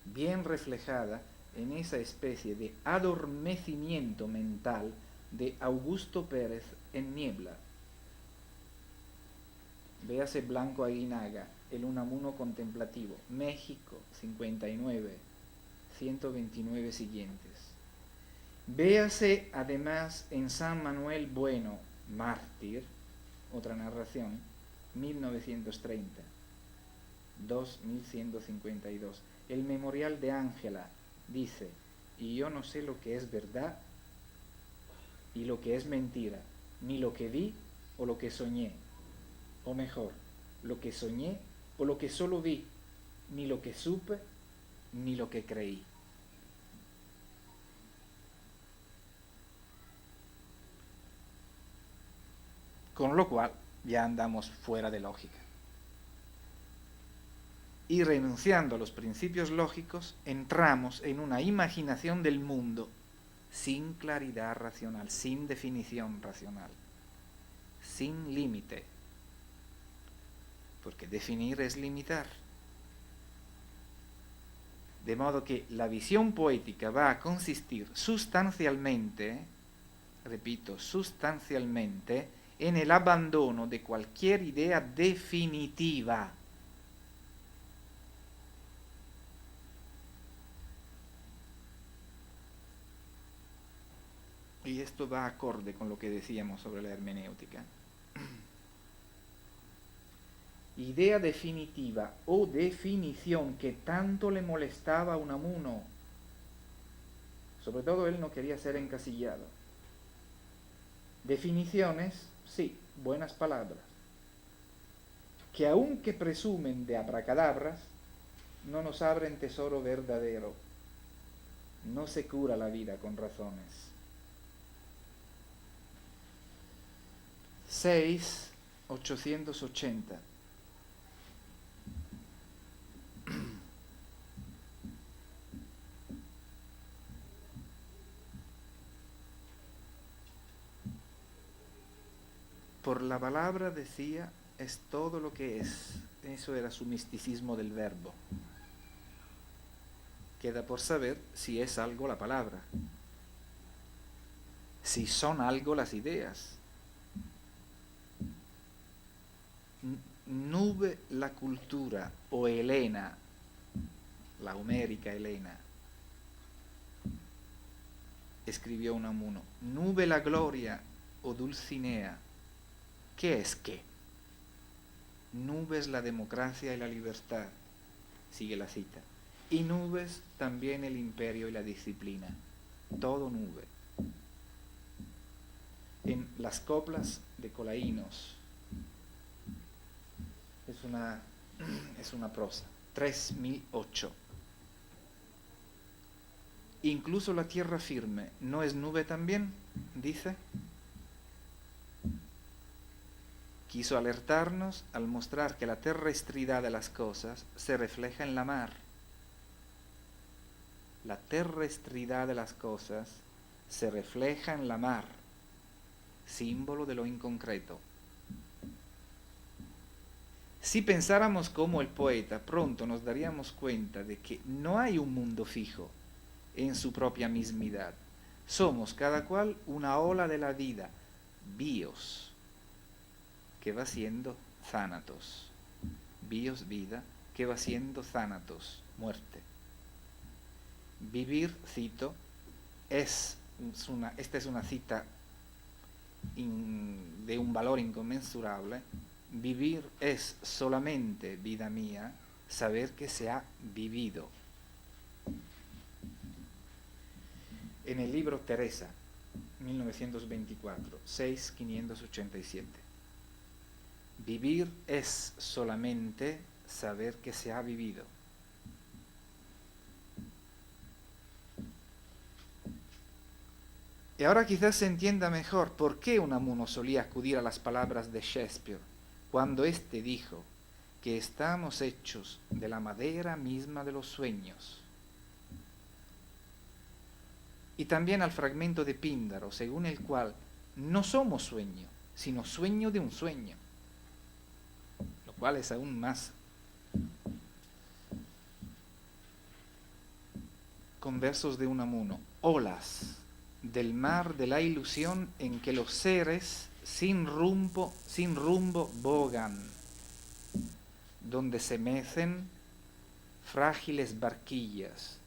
S1: bien reflejada en esa especie de adormecimiento mental de Augusto Pérez en Niebla. Véase Blanco Aguinaga, El Unamuno Contemplativo, México, 59, 129 siguientes. Véase además en San Manuel Bueno, Mártir, otra narración, 1930, 2152. El memorial de Ángela dice: y yo no sé lo que es verdad y lo que es mentira, ni lo que vi o lo que soñé, o mejor, lo que soñé o lo que solo vi, ni lo que supe ni lo que creí. Con lo cual ya andamos fuera de lógica. Y renunciando a los principios lógicos, entramos en una imaginación del mundo sin claridad racional, sin definición racional, sin límite, porque definir es limitar. De modo que la visión poética va a consistir sustancialmente, repito, sustancialmente, en el abandono de cualquier idea definitiva. Y esto va acorde con lo que decíamos sobre la hermenéutica. Idea definitiva o definición que tanto le molestaba a Unamuno. Sobre todo él no quería ser encasillado. Definiciones, sí, buenas palabras, que aunque presumen de abracadabras, no nos abren tesoro verdadero. No se cura la vida con razones. 6.880. Por la palabra, decía, es todo lo que es. Eso era su misticismo del verbo. Queda por saber si es algo la palabra, si son algo las ideas. Nube la cultura o Helena, la homérica Helena, escribió Unamuno, nube la gloria o Dulcinea, ¿qué es qué? Nubes la democracia y la libertad, sigue la cita, y nubes también el imperio y la disciplina, todo nube. En las coplas de Colaínos, es una prosa, 3008. Incluso la tierra firme, ¿no es nube también? Dice. Quiso alertarnos al mostrar que la terrestridad de las cosas se refleja en la mar. La terrestridad de las cosas se refleja en la mar, símbolo de lo inconcreto. Si pensáramos como el poeta, pronto nos daríamos cuenta de que no hay un mundo fijo en su propia mismidad. Somos cada cual una ola de la vida, bios, que va siendo thanatos. Bios, vida, que va siendo thanatos, muerte. Vivir, cito, esta es una cita de un valor inconmensurable. Vivir es solamente, vida mía, saber que se ha vivido. En el libro Teresa, 1924, 6587. Vivir es solamente saber que se ha vivido. Y ahora quizás se entienda mejor por qué Unamuno solía acudir a las palabras de Shakespeare cuando éste dijo que estamos hechos de la madera misma de los sueños. Y también al fragmento de Píndaro, según el cual no somos sueño, sino sueño de un sueño, lo cual es aún más. Con versos de Unamuno, olas del mar de la ilusión en que los seres sin rumbo bogan, donde se mecen frágiles barquillas,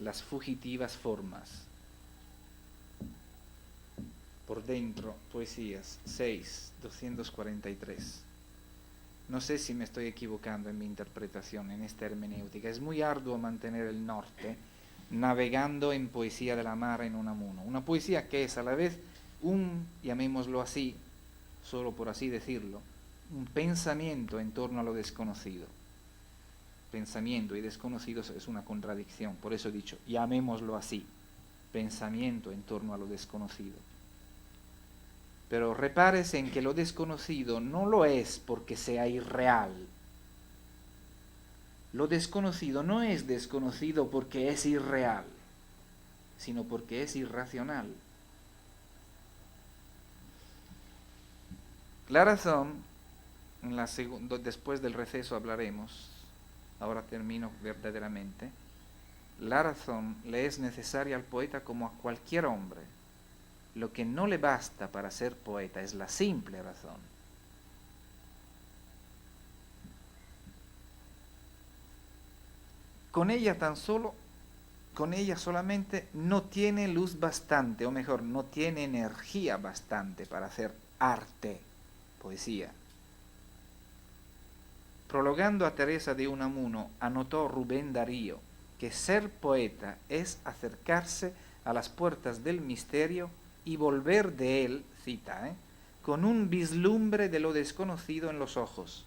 S1: las fugitivas formas. Por dentro, poesías, 6, 243. No sé si me estoy equivocando en mi interpretación, en esta hermenéutica. Es muy arduo mantener el norte navegando en poesía de la mar en Unamuno. Una poesía que es a la vez llamémoslo así, solo por así decirlo, un pensamiento en torno a lo desconocido. Pensamiento y desconocido es una contradicción, por eso he dicho, llamémoslo así, pensamiento en torno a lo desconocido. Pero repárese en que lo desconocido no lo es porque sea irreal. Lo desconocido no es desconocido porque es irreal, sino porque es irracional. La razón, después del receso hablaremos, ahora termino verdaderamente, la razón le es necesaria al poeta como a cualquier hombre. Lo que no le basta para ser poeta es la simple razón. Con ella solamente no tiene luz bastante, o mejor, no tiene energía bastante para hacer arte, poesía. Prologando a Teresa de Unamuno, anotó Rubén Darío que ser poeta es acercarse a las puertas del misterio y volver de él, cita, con un vislumbre de lo desconocido en los ojos.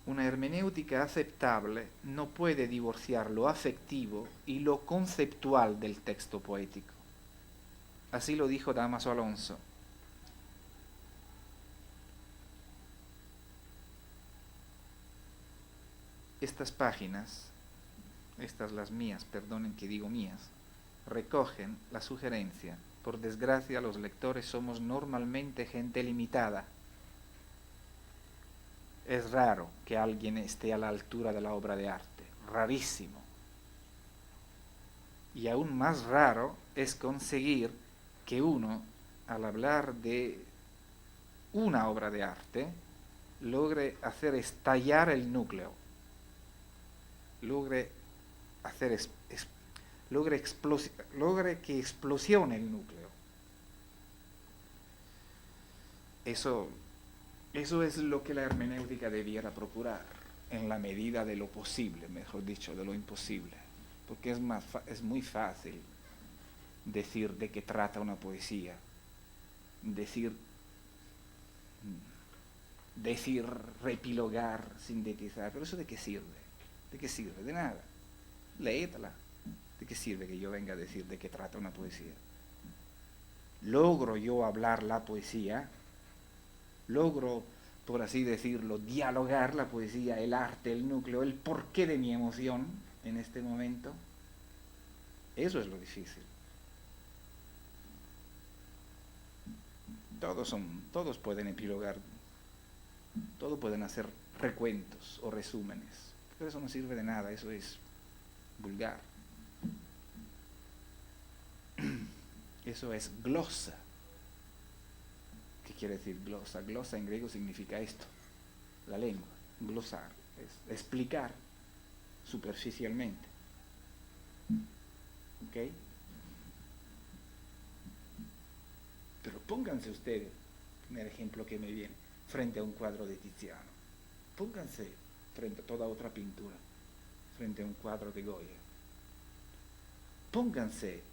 S1: Una hermenéutica aceptable no puede divorciar lo afectivo y lo conceptual del texto poético. Así lo dijo Dámaso Alonso. Estas páginas, estas las mías, perdonen que digo mías, recogen la sugerencia. Por desgracia, los lectores somos normalmente gente limitada. Es raro que alguien esté a la altura de la obra de arte, rarísimo. Y aún más raro es conseguir que uno, al hablar de una obra de arte, logre hacer estallar el núcleo, logre que explosione el núcleo. Eso es lo que la hermenéutica debiera procurar, en la medida de lo posible, mejor dicho, de lo imposible. Porque es muy fácil decir de qué trata una poesía, decir, repilogar, sintetizar, pero ¿eso de qué sirve? ¿De qué sirve? De nada. Léetela. ¿De qué sirve que yo venga a decir de qué trata una poesía? ¿Logro yo hablar la poesía? ¿Logro, por así decirlo, dialogar la poesía, el arte, el núcleo, el porqué de mi emoción en este momento? Eso es lo difícil. Todos pueden epilogar, todos pueden hacer recuentos o resúmenes, pero eso no sirve de nada, eso es vulgar. Eso es glosa. ¿Qué quiere decir glosa? Glosa en griego significa esto, la lengua. Glosar es explicar superficialmente. ¿Ok? Pero pónganse ustedes, primer ejemplo que me viene, frente a un cuadro de Tiziano. Pónganse frente a toda otra pintura, frente a un cuadro de Goya. Pónganse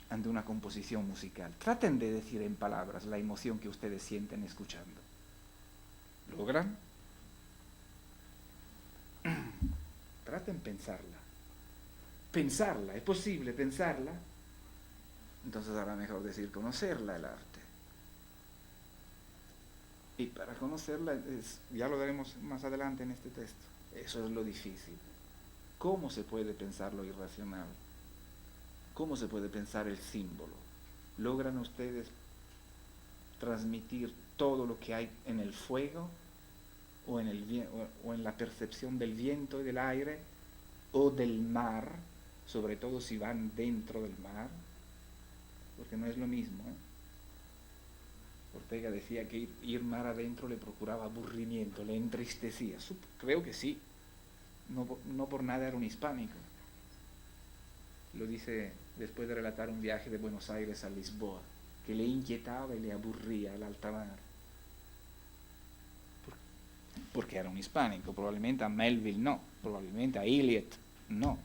S1: ante una composición musical. Traten de decir en palabras la emoción que ustedes sienten escuchando. ¿Logran? Traten pensarla. Pensarla, ¿es posible pensarla? Entonces ahora mejor decir conocerla, el arte. Y para conocerla, ya lo veremos más adelante en este texto, eso es lo difícil. ¿Cómo se puede pensar lo irracional? ¿Cómo se puede pensar el símbolo? ¿Logran ustedes transmitir todo lo que hay en el fuego o en la percepción del viento y del aire o del mar, sobre todo si van dentro del mar? Porque no es lo mismo, ¿eh? Ortega decía que ir mar adentro le procuraba aburrimiento, le entristecía. Creo que sí, no por nada era un hispánico. Lo dice después de relatar un viaje de Buenos Aires a Lisboa, que le inquietaba y le aburría el alta mar. Porque era un hispánico, probablemente a Melville no, probablemente a Eliot no.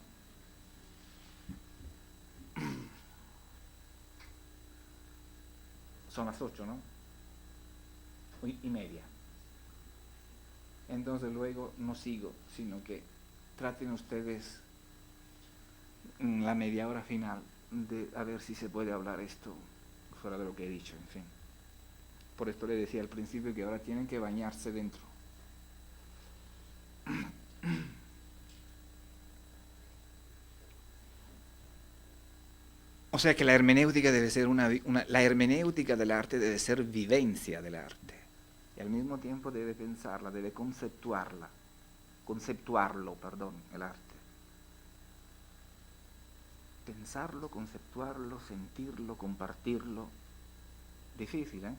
S1: Son las 8, ¿no? Y media. Entonces luego no sigo, sino que traten ustedes en la media hora final de a ver si se puede hablar esto fuera de lo que he dicho, en fin. Por esto le decía al principio que ahora tienen que bañarse dentro. O sea que la hermenéutica debe ser la hermenéutica del arte debe ser vivencia del arte. Y al mismo tiempo debe pensarla, debe conceptuarlo, el arte. Pensarlo, conceptuarlo, sentirlo, compartirlo. Difícil, ¿eh?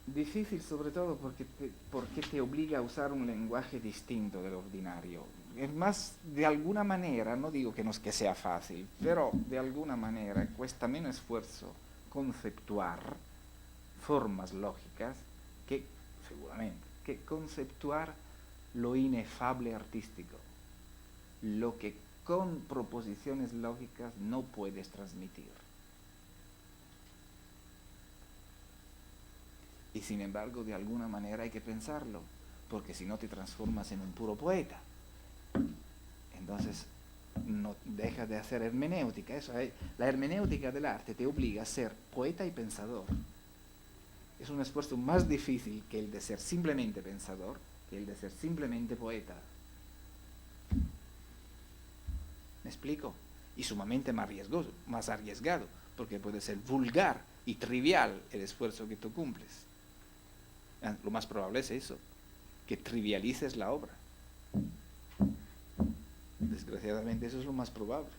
S1: Difícil sobre todo porque te obliga a usar un lenguaje distinto del ordinario. Es más, de alguna manera, no digo que no es que sea fácil, pero de alguna manera cuesta menos esfuerzo conceptuar formas lógicas que conceptuar lo inefable artístico, lo que con proposiciones lógicas no puedes transmitir. Y sin embargo, de alguna manera hay que pensarlo, porque si no te transformas en un puro poeta. Entonces, no dejas de hacer hermenéutica. La hermenéutica del arte te obliga a ser poeta y pensador. Es un esfuerzo más difícil que el de ser simplemente pensador, que el de ser simplemente poeta. ¿Me explico? Y sumamente más arriesgado, porque puede ser vulgar y trivial el esfuerzo que tú cumples. Lo más probable es eso, que trivialices la obra. Desgraciadamente eso es lo más probable.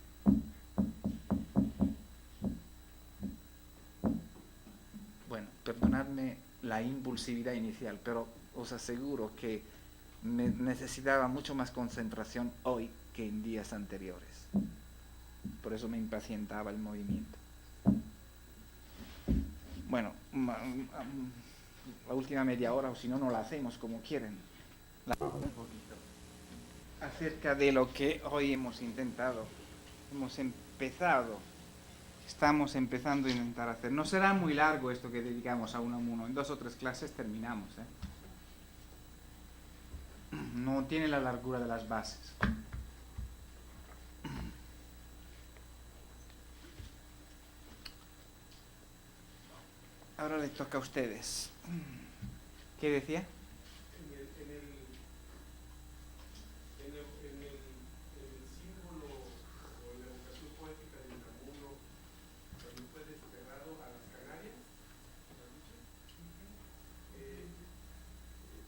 S1: perdonadme la impulsividad inicial, pero os aseguro que necesitaba mucho más concentración hoy que en días anteriores. Por eso me impacientaba el movimiento. Bueno, la última media hora, o si no, no la hacemos como quieren. Un poquito. Acerca de lo que hoy hemos intentado. Estamos empezando a intentar hacer. No será muy largo esto que dedicamos a uno. En 2 o 3 clases terminamos, ¿eh? No tiene la largura de las bases. Ahora les toca a ustedes. ¿Qué decía?
S2: En el símbolo o en la evocación poética de Unamuno, cuando fue desterrado a las Canarias,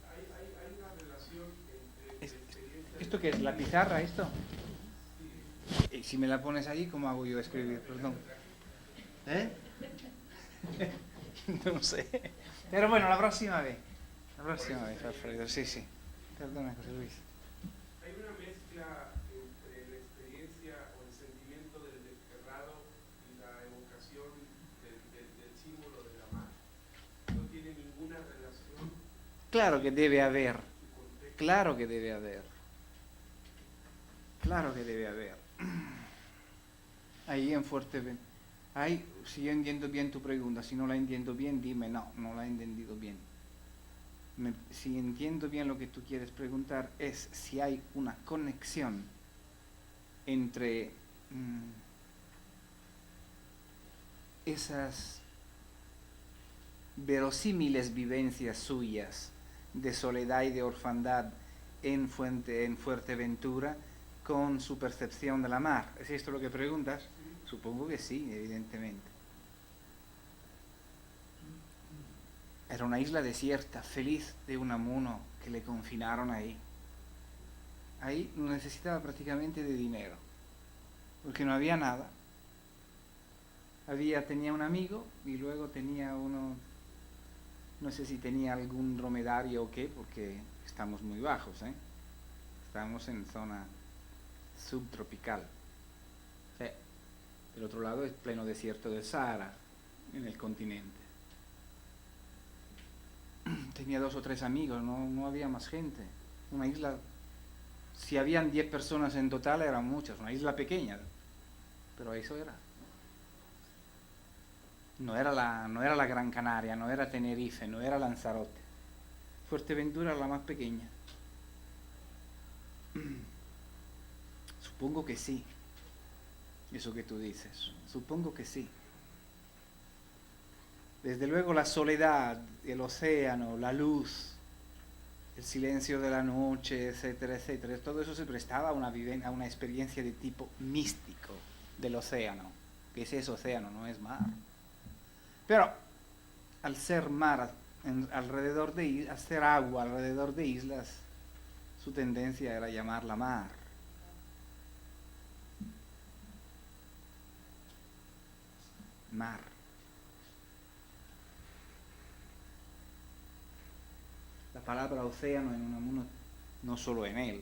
S2: hay una relación entre la experiencia...
S1: ¿Esto qué es? ¿La pizarra esto? Y si me la pones ahí, ¿cómo hago yo a escribir? Perdón. ¿Eh? No sé. Pero bueno, la próxima vez. Alfredo. Sí. Perdona, José Luis.
S2: Hay una mezcla entre la experiencia o el sentimiento del desterrado y la evocación del símbolo de la mar. No tiene ninguna relación.
S1: Claro que debe haber. Claro que debe haber. Ahí en Fuerteventura. Si yo entiendo bien tu pregunta, si no la entiendo bien, dime, no la he entendido bien. Si entiendo bien lo que tú quieres preguntar, es si hay una conexión entre esas verosímiles vivencias suyas de soledad y de orfandad en Fuerteventura con su percepción de la mar. ¿Es esto lo que preguntas? Supongo que sí, evidentemente. Era una isla desierta, feliz, de Unamuno, que le confinaron ahí. Ahí no necesitaba prácticamente de dinero, porque no había nada. Tenía un amigo y luego tenía uno, no sé si tenía algún dromedario o qué, porque estamos muy bajos, ¿eh? Estamos en zona subtropical. Sí. Del otro lado es pleno desierto del Sahara, en el continente. Tenía 2 o 3 amigos, no había más gente. Una isla, si habían 10 personas en total, eran muchas. Una isla pequeña, pero eso era. No era la Gran Canaria, no era Tenerife, no era Lanzarote. Fuerteventura era la más pequeña. Supongo que sí. Eso que tú dices. Supongo que sí. Desde luego la soledad, el océano, la luz, el silencio de la noche, etcétera, etcétera. Todo eso se prestaba a una experiencia de tipo místico del océano. Que es océano, no es mar. Pero al ser mar al ser agua alrededor de islas, su tendencia era llamarla mar. Mar. La palabra océano en Unamuno, no solo en él,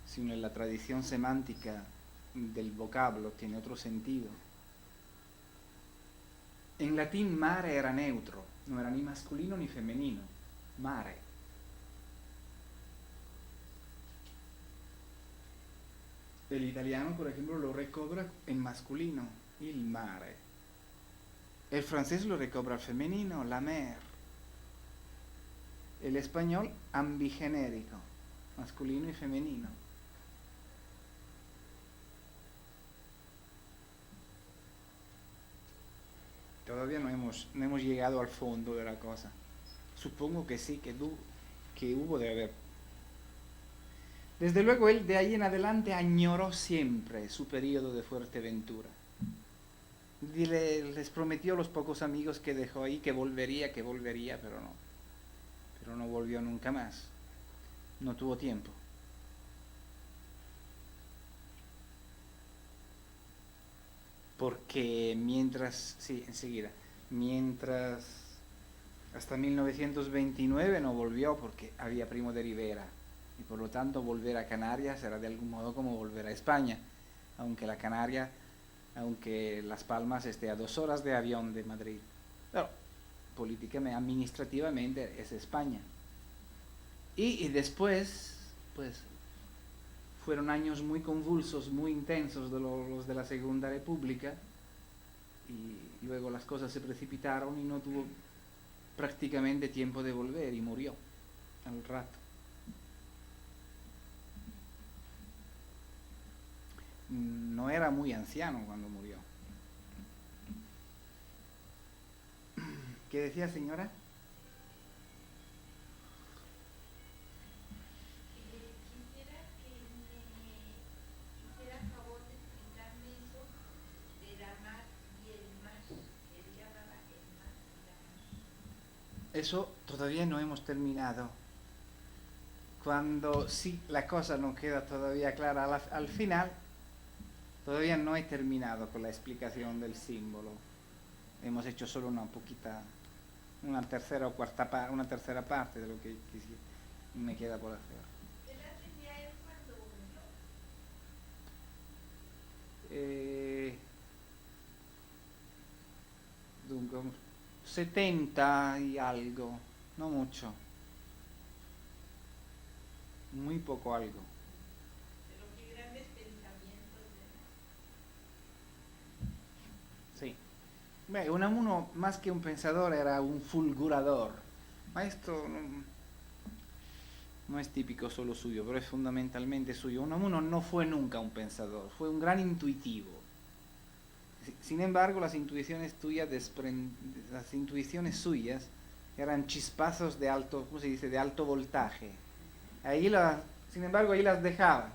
S1: sino en la tradición semántica del vocablo, tiene otro sentido. En latín mare era neutro, no era ni masculino ni femenino, mare. El italiano, por ejemplo, lo recobra en masculino, il mare. El francés lo recobra al femenino, la mer. El español ambigenérico, masculino y femenino. Todavía no hemos llegado al fondo de la cosa. Supongo que sí, que hubo de haber. Desde luego él de ahí en adelante añoró siempre su periodo de Fuerteventura. Y les prometió a los pocos amigos que dejó ahí que volvería, pero no. Pero no volvió nunca más. No tuvo tiempo. Porque mientras hasta 1929 no volvió porque había Primo de Rivera, y por lo tanto volver a Canarias era de algún modo como volver a España, aunque Las Palmas esté a 2 horas de avión de Madrid. Pero políticamente, administrativamente es España. Y después, pues, fueron años muy convulsos, muy intensos los de la Segunda República, y luego las cosas se precipitaron y no tuvo prácticamente tiempo de volver y murió al rato. No era muy anciano cuando murió. ¿Qué decía, señora?
S3: Quisiera favor de explicarme eso de la mar y el mar. Él llamaba el mar y la mar.
S1: Eso todavía no hemos terminado. Cuando sí la cosa no queda todavía clara al final, todavía no he terminado con la explicación del símbolo. Hemos hecho solo una tercera parte de lo que me queda por hacer.
S3: ¿Qué edad tenía él cuando murió?
S1: Dunque, 70 y algo, no mucho. Muy poco algo.
S3: Pero qué grandes pensamientos, ¿verdad?
S1: Sí. Beh, Unamuno más que un pensador era un fulgurador. Ma esto no es típico solo suyo, pero es fundamentalmente suyo. Unamuno no fue nunca un pensador, fue un gran intuitivo. Sin embargo, las intuiciones suyas eran chispazos de alto, ¿cómo se dice?, de alto voltaje. Sin embargo, ahí las dejaba.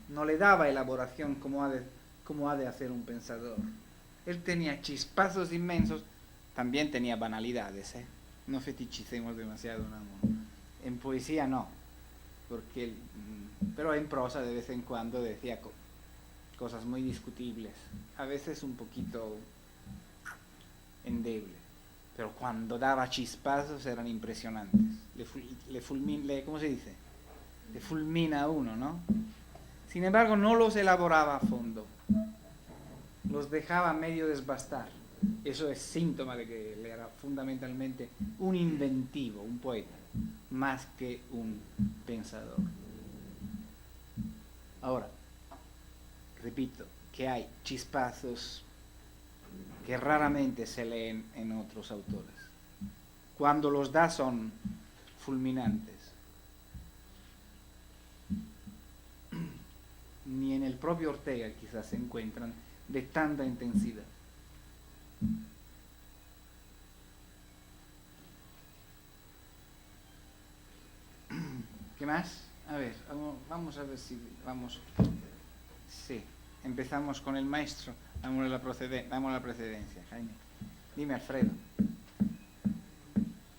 S1: No le daba elaboración como ha de hacer un pensador. Él tenía chispazos inmensos, también tenía banalidades, ¿eh? No fetichicemos demasiado Unamuno. En poesía no, pero en prosa de vez en cuando decía cosas muy discutibles, a veces un poquito endebles, pero cuando daba chispazos eran impresionantes. ¿Cómo se dice? Le fulmina a uno, ¿no? Sin embargo, no los elaboraba a fondo, los dejaba medio desbastar. Eso es síntoma de que él era fundamentalmente un inventivo, un poeta, más que un pensador. Ahora, repito, que hay chispazos que raramente se leen en otros autores. Cuando los da son fulminantes. Ni en el propio Ortega quizás se encuentran de tanta intensidad. ¿Qué más? A ver, vamos a ver si vamos. Sí, empezamos con el maestro. Damos la precedencia, Jaime. Dime, Alfredo.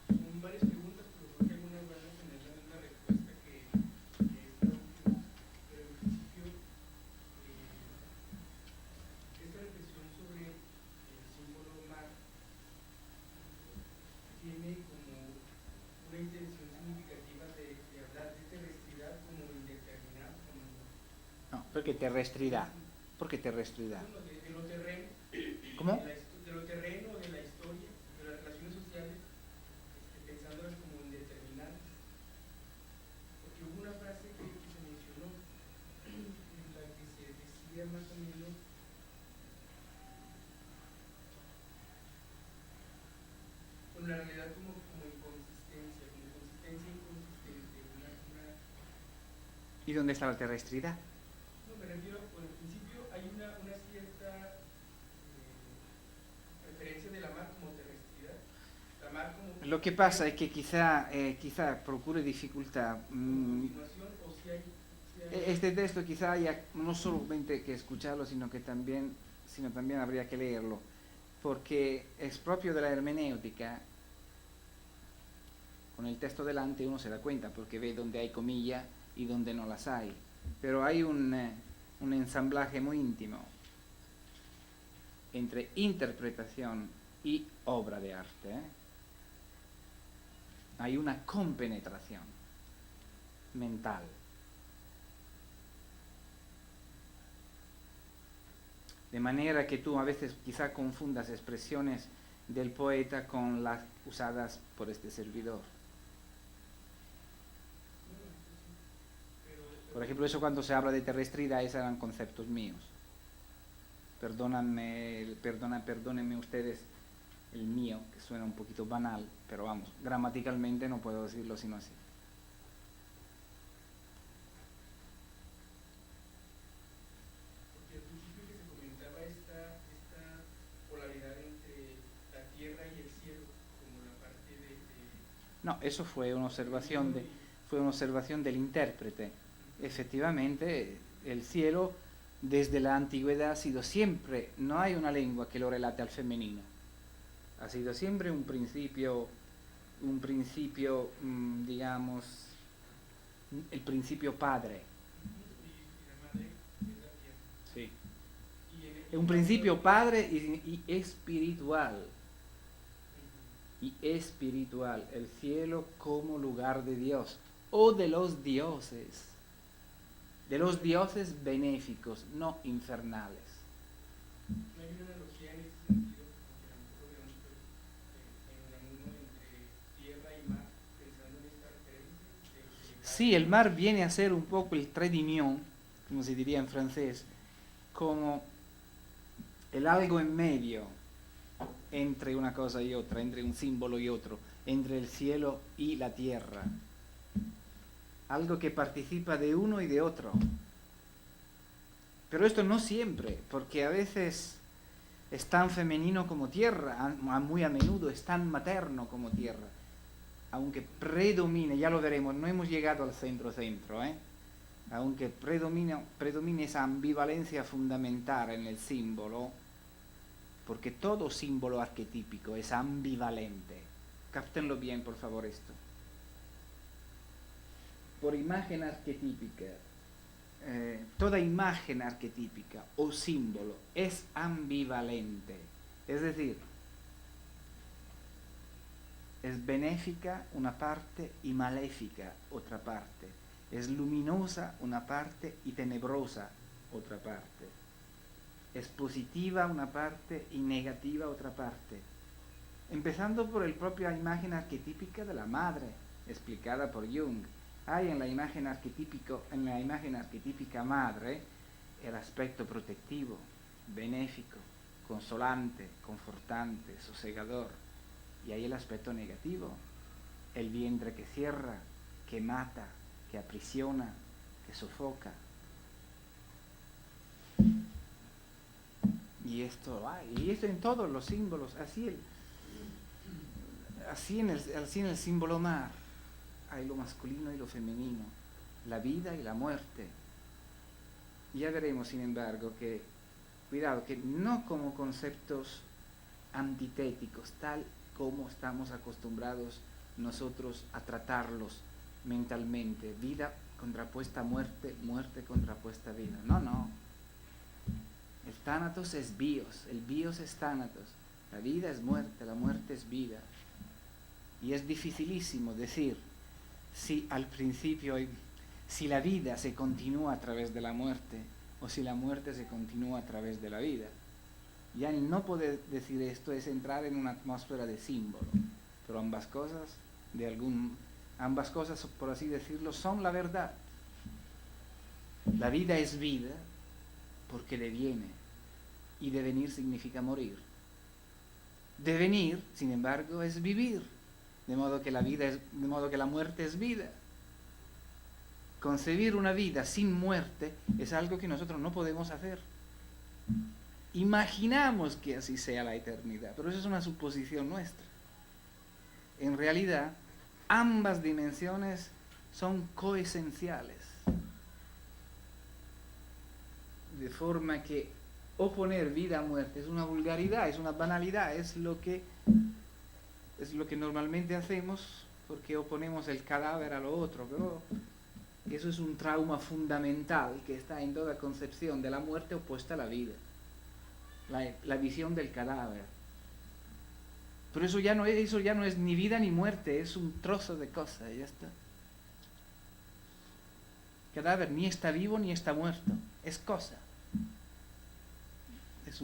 S2: Son varias preguntas, pero creo que algunas van a tener la misma respuesta que esta última. Pero en principio, esta reflexión sobre el símbolo mar tiene como una intención significativa de hablar de terrestridad como indeterminado, como
S1: No, perché terrestrità? Perché terrestrità?
S2: bueno, de lo terreno,
S1: ¿Cómo?
S2: de lo terreno, de la historia, de las relaciones sociales, pensándolas como indeterminadas. Porque hubo una frase que se mencionó en la que se decía más o menos con la realidad como inconsistencia, inconsistente,
S1: ¿Y dónde está la terrestrità?
S2: No, me refiero, bueno, en principio hay una cierta referencia de la mar como terrestridad, la mar como...
S1: Lo che pasa è che quizá procure difficoltà.
S2: Continuación, o si hay...
S1: Este texto quizá haya no solamente que escucharlo, sino también habría que leerlo, porque es propio de la hermenéutica. Con el texto delante uno se da cuenta, porque ve donde hay comilla y donde no las hay. Pero hay un ensamblaje muy íntimo entre interpretación y obra de arte, ¿eh? hay una compenetración mental. De manera que tú a veces quizá confundas expresiones del poeta con las usadas por este servidor. Por ejemplo, eso cuando se habla de terrestridad, esos eran conceptos míos. Perdónenme ustedes el mío, que suena un poquito banal, pero vamos, gramaticalmente no puedo decirlo sino así.
S2: Porque al principio que se comentaba esta polaridad entre la tierra y el cielo, como la parte
S1: No, eso fue una observación del intérprete. Efectivamente, el cielo desde la antigüedad ha sido siempre, no hay una lengua que lo relate al femenino. Ha sido siempre un principio, digamos, el principio padre.
S2: y la madre es la tierra.
S1: Sí.
S2: Y
S1: Es un principio padre y espiritual. Y espiritual, el cielo como lugar de Dios o de los dioses benéficos, no infernales.
S2: ¿No hay una analogía en ese sentido? Porque a lo mejor veamos en la mundo entre tierra y mar, pensando en esta referencia.
S1: Sí, el mar viene a ser un poco el trait d'union, como se diría en francés, como el algo en medio entre una cosa y otra, entre un símbolo y otro, entre el cielo y la tierra. Algo que participa de uno y de otro. Pero esto no siempre, porque a veces es tan femenino como tierra, muy a menudo es tan materno como tierra. Aunque predomine, ya lo veremos, no hemos llegado al centro-centro, aunque predomine esa ambivalencia fundamental en el símbolo, porque todo símbolo arquetípico es ambivalente. Cáptenlo bien, por favor, esto. Por imagen arquetípica, toda imagen arquetípica o símbolo es ambivalente. Es decir, es benéfica una parte y maléfica otra parte. Es luminosa una parte y tenebrosa otra parte. Es positiva una parte y negativa otra parte. Empezando por la propia imagen arquetípica de la madre, explicada por Jung. Hay en la imagen arquetípica madre el aspecto protectivo, benéfico, consolante, confortante, sosegador. Y hay el aspecto negativo, el vientre que cierra, que mata, que aprisiona, que sofoca. Y esto en todos los símbolos, así en el símbolo mar hay lo masculino y lo femenino, la vida y la muerte. Ya veremos, sin embargo, que, cuidado, que no como conceptos antitéticos, tal como estamos acostumbrados nosotros a tratarlos mentalmente, vida contrapuesta a muerte, muerte contrapuesta a vida. No. El tánatos es bios, el bios es tánatos, la vida es muerte, la muerte es vida. Y es dificilísimo decir si al principio, si la vida se continúa a través de la muerte o si la muerte se continúa a través de la vida. Ya el no poder decir esto es entrar en una atmósfera de símbolo, pero ambas cosas, por así decirlo, son la verdad. La vida es vida porque deviene, y devenir significa morir. Devenir, sin embargo, es vivir, de modo que la muerte es vida. Concebir una vida sin muerte es algo que nosotros no podemos hacer. Imaginamos que así sea la eternidad, pero eso es una suposición nuestra. En realidad, ambas dimensiones son coesenciales. De forma que oponer vida a muerte es una vulgaridad, es una banalidad, es lo que normalmente hacemos porque oponemos el cadáver a lo otro, pero eso es un trauma fundamental que está en toda concepción de la muerte opuesta a la vida. La visión del cadáver. Pero eso ya no es ni vida ni muerte, es un trozo de cosa, y ya está. Cadáver ni está vivo ni está muerto, es cosa. Es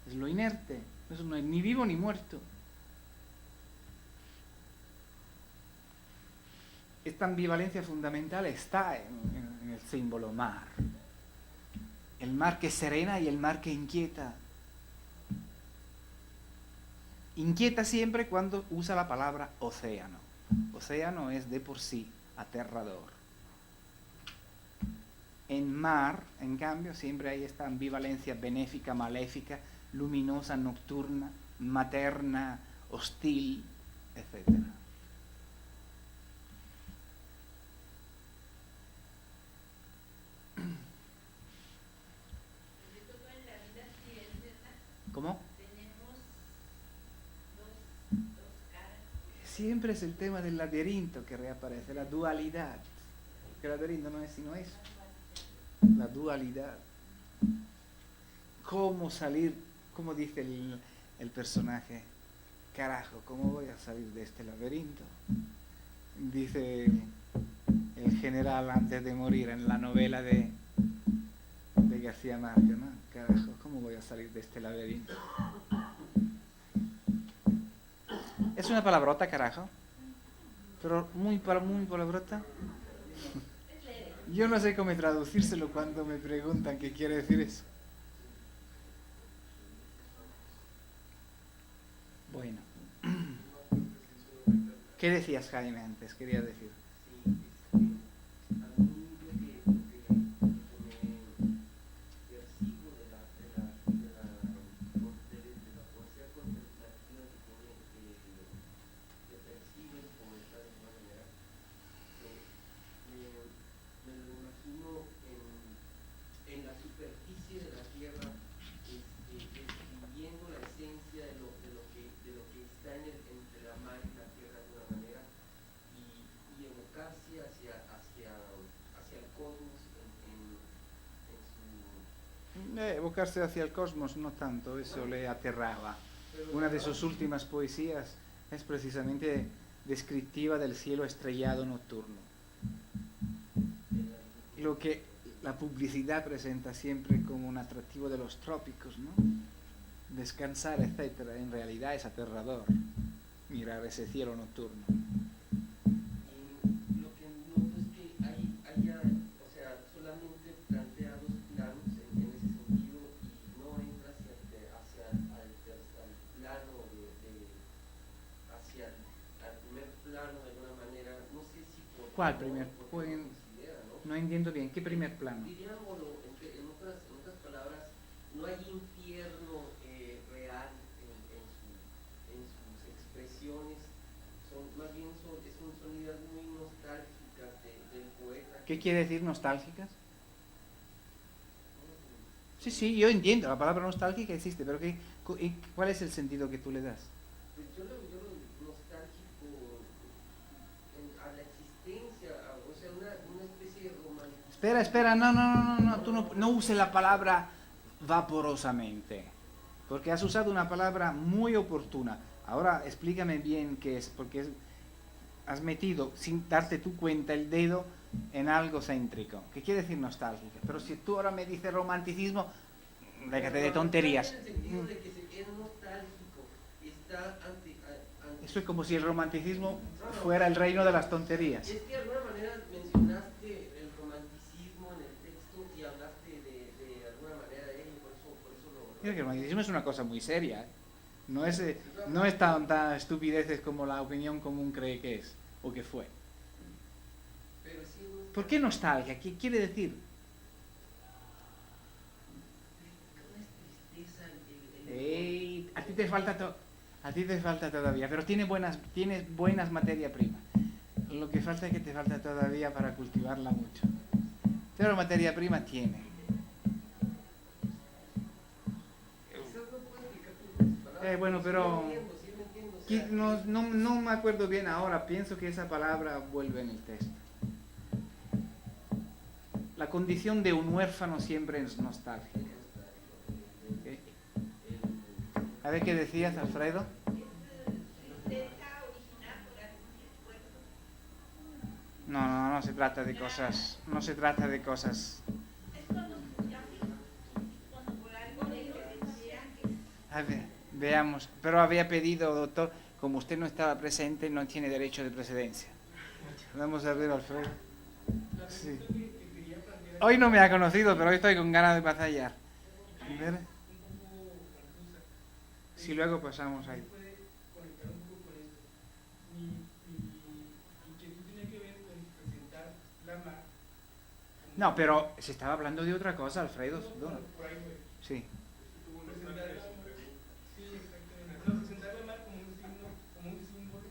S1: es lo inerte, eso no es ni vivo ni muerto. Esta ambivalencia fundamental está en el símbolo mar. El mar que serena y el mar que inquieta. Inquieta siempre cuando usa la palabra océano. Océano es de por sí aterrador. En mar, en cambio, siempre hay esta ambivalencia benéfica, maléfica, luminosa, nocturna, materna, hostil, etc. ¿Cómo?
S3: Tenemos dos caras.
S1: Siempre es el tema del laberinto que reaparece, la dualidad. Que el laberinto no es sino eso. La dualidad. ¿Cómo salir? ¿Cómo dice el personaje? Carajo, ¿cómo voy a salir de este laberinto? Dice el general antes de morir en la novela de García Márquez, ¿no? Carajo, ¿cómo voy a salir de este laberinto? Es una palabrota, carajo, pero muy palabrota. Yo no sé cómo traducírselo cuando me preguntan qué quiere decir eso. Bueno. ¿Qué decías, Jaime, antes? Quería decir. Evocarse hacia el cosmos no tanto, eso le aterraba. Una de sus últimas poesías es precisamente descriptiva del cielo estrellado nocturno. Lo que la publicidad presenta siempre como un atractivo de los trópicos, ¿no? Descansar, etcétera, en realidad es aterrador mirar ese cielo nocturno. ¿Cuál primer? No entiendo bien. ¿Qué primer plano?
S4: Diríamoslo, en otras palabras, no hay infierno real en sus expresiones. Más bien son ideas muy nostálgicas del poeta.
S1: ¿Qué quiere decir nostálgicas? Sí, yo entiendo. La palabra nostálgica existe, pero ¿cuál es el sentido que tú le das?
S4: Pues yo lo nostálgico a la existencia, o sea, una especie de romanticismo.
S1: Espera, no, tú no uses la palabra vaporosamente, porque has usado una palabra muy oportuna. Ahora explícame bien qué es, porque has metido, sin darte tu cuenta, el dedo en algo céntrico. ¿Qué quiere decir nostálgica? Pero si tú ahora me dices romanticismo, déjate de tonterías.
S4: En el sentido de que es nostálgico, está ante
S1: Eso es como si el romanticismo fuera el reino de las tonterías.
S4: Es que de alguna manera mencionaste el romanticismo en el texto y hablaste de alguna manera de ello, por eso lo...
S1: Mira que el romanticismo es una cosa muy seria, ¿eh? No es tan estupideces como la opinión común cree que es, o que fue.
S4: Pero sí,
S1: ¿Por qué nostalgia? ¿Qué quiere decir?
S4: no es tristeza
S1: A ti te falta todavía, pero tienes buenas materias primas. Lo que falta es que te falta todavía para cultivarla mucho. Pero materia prima tiene. Bueno, pero no me acuerdo bien ahora. Pienso que esa palabra vuelve en el texto. La condición de un huérfano siempre es nostálgica. A ver qué decías, Alfredo.
S3: Tristeza originada por algún recuerdo.
S1: No se trata de cosas, no se trata de cosas.
S3: Es cuando por algo le decía que
S1: A ver, veamos. Pero había pedido, doctor, como usted no estaba presente, no tiene derecho de precedencia. Vamos a ver, Alfredo.
S2: La
S1: Sí.
S2: pregunta que quería plantear
S1: Hoy no me ha conocido, pero hoy estoy con ganas de batallar. A ver
S2: un poco confusa.
S1: si luego pasamos ahí.
S2: Puede conectar un poco con esto. Mi inquietud tenía que ver con presentar la mar.
S1: No, pero se estaba hablando de otra cosa, Alfredo.
S2: Bueno, por ahí fue.
S1: Sí.
S2: Presentar la mar, sí, exactamente. No, presentar la mar como un signo, como un símbolo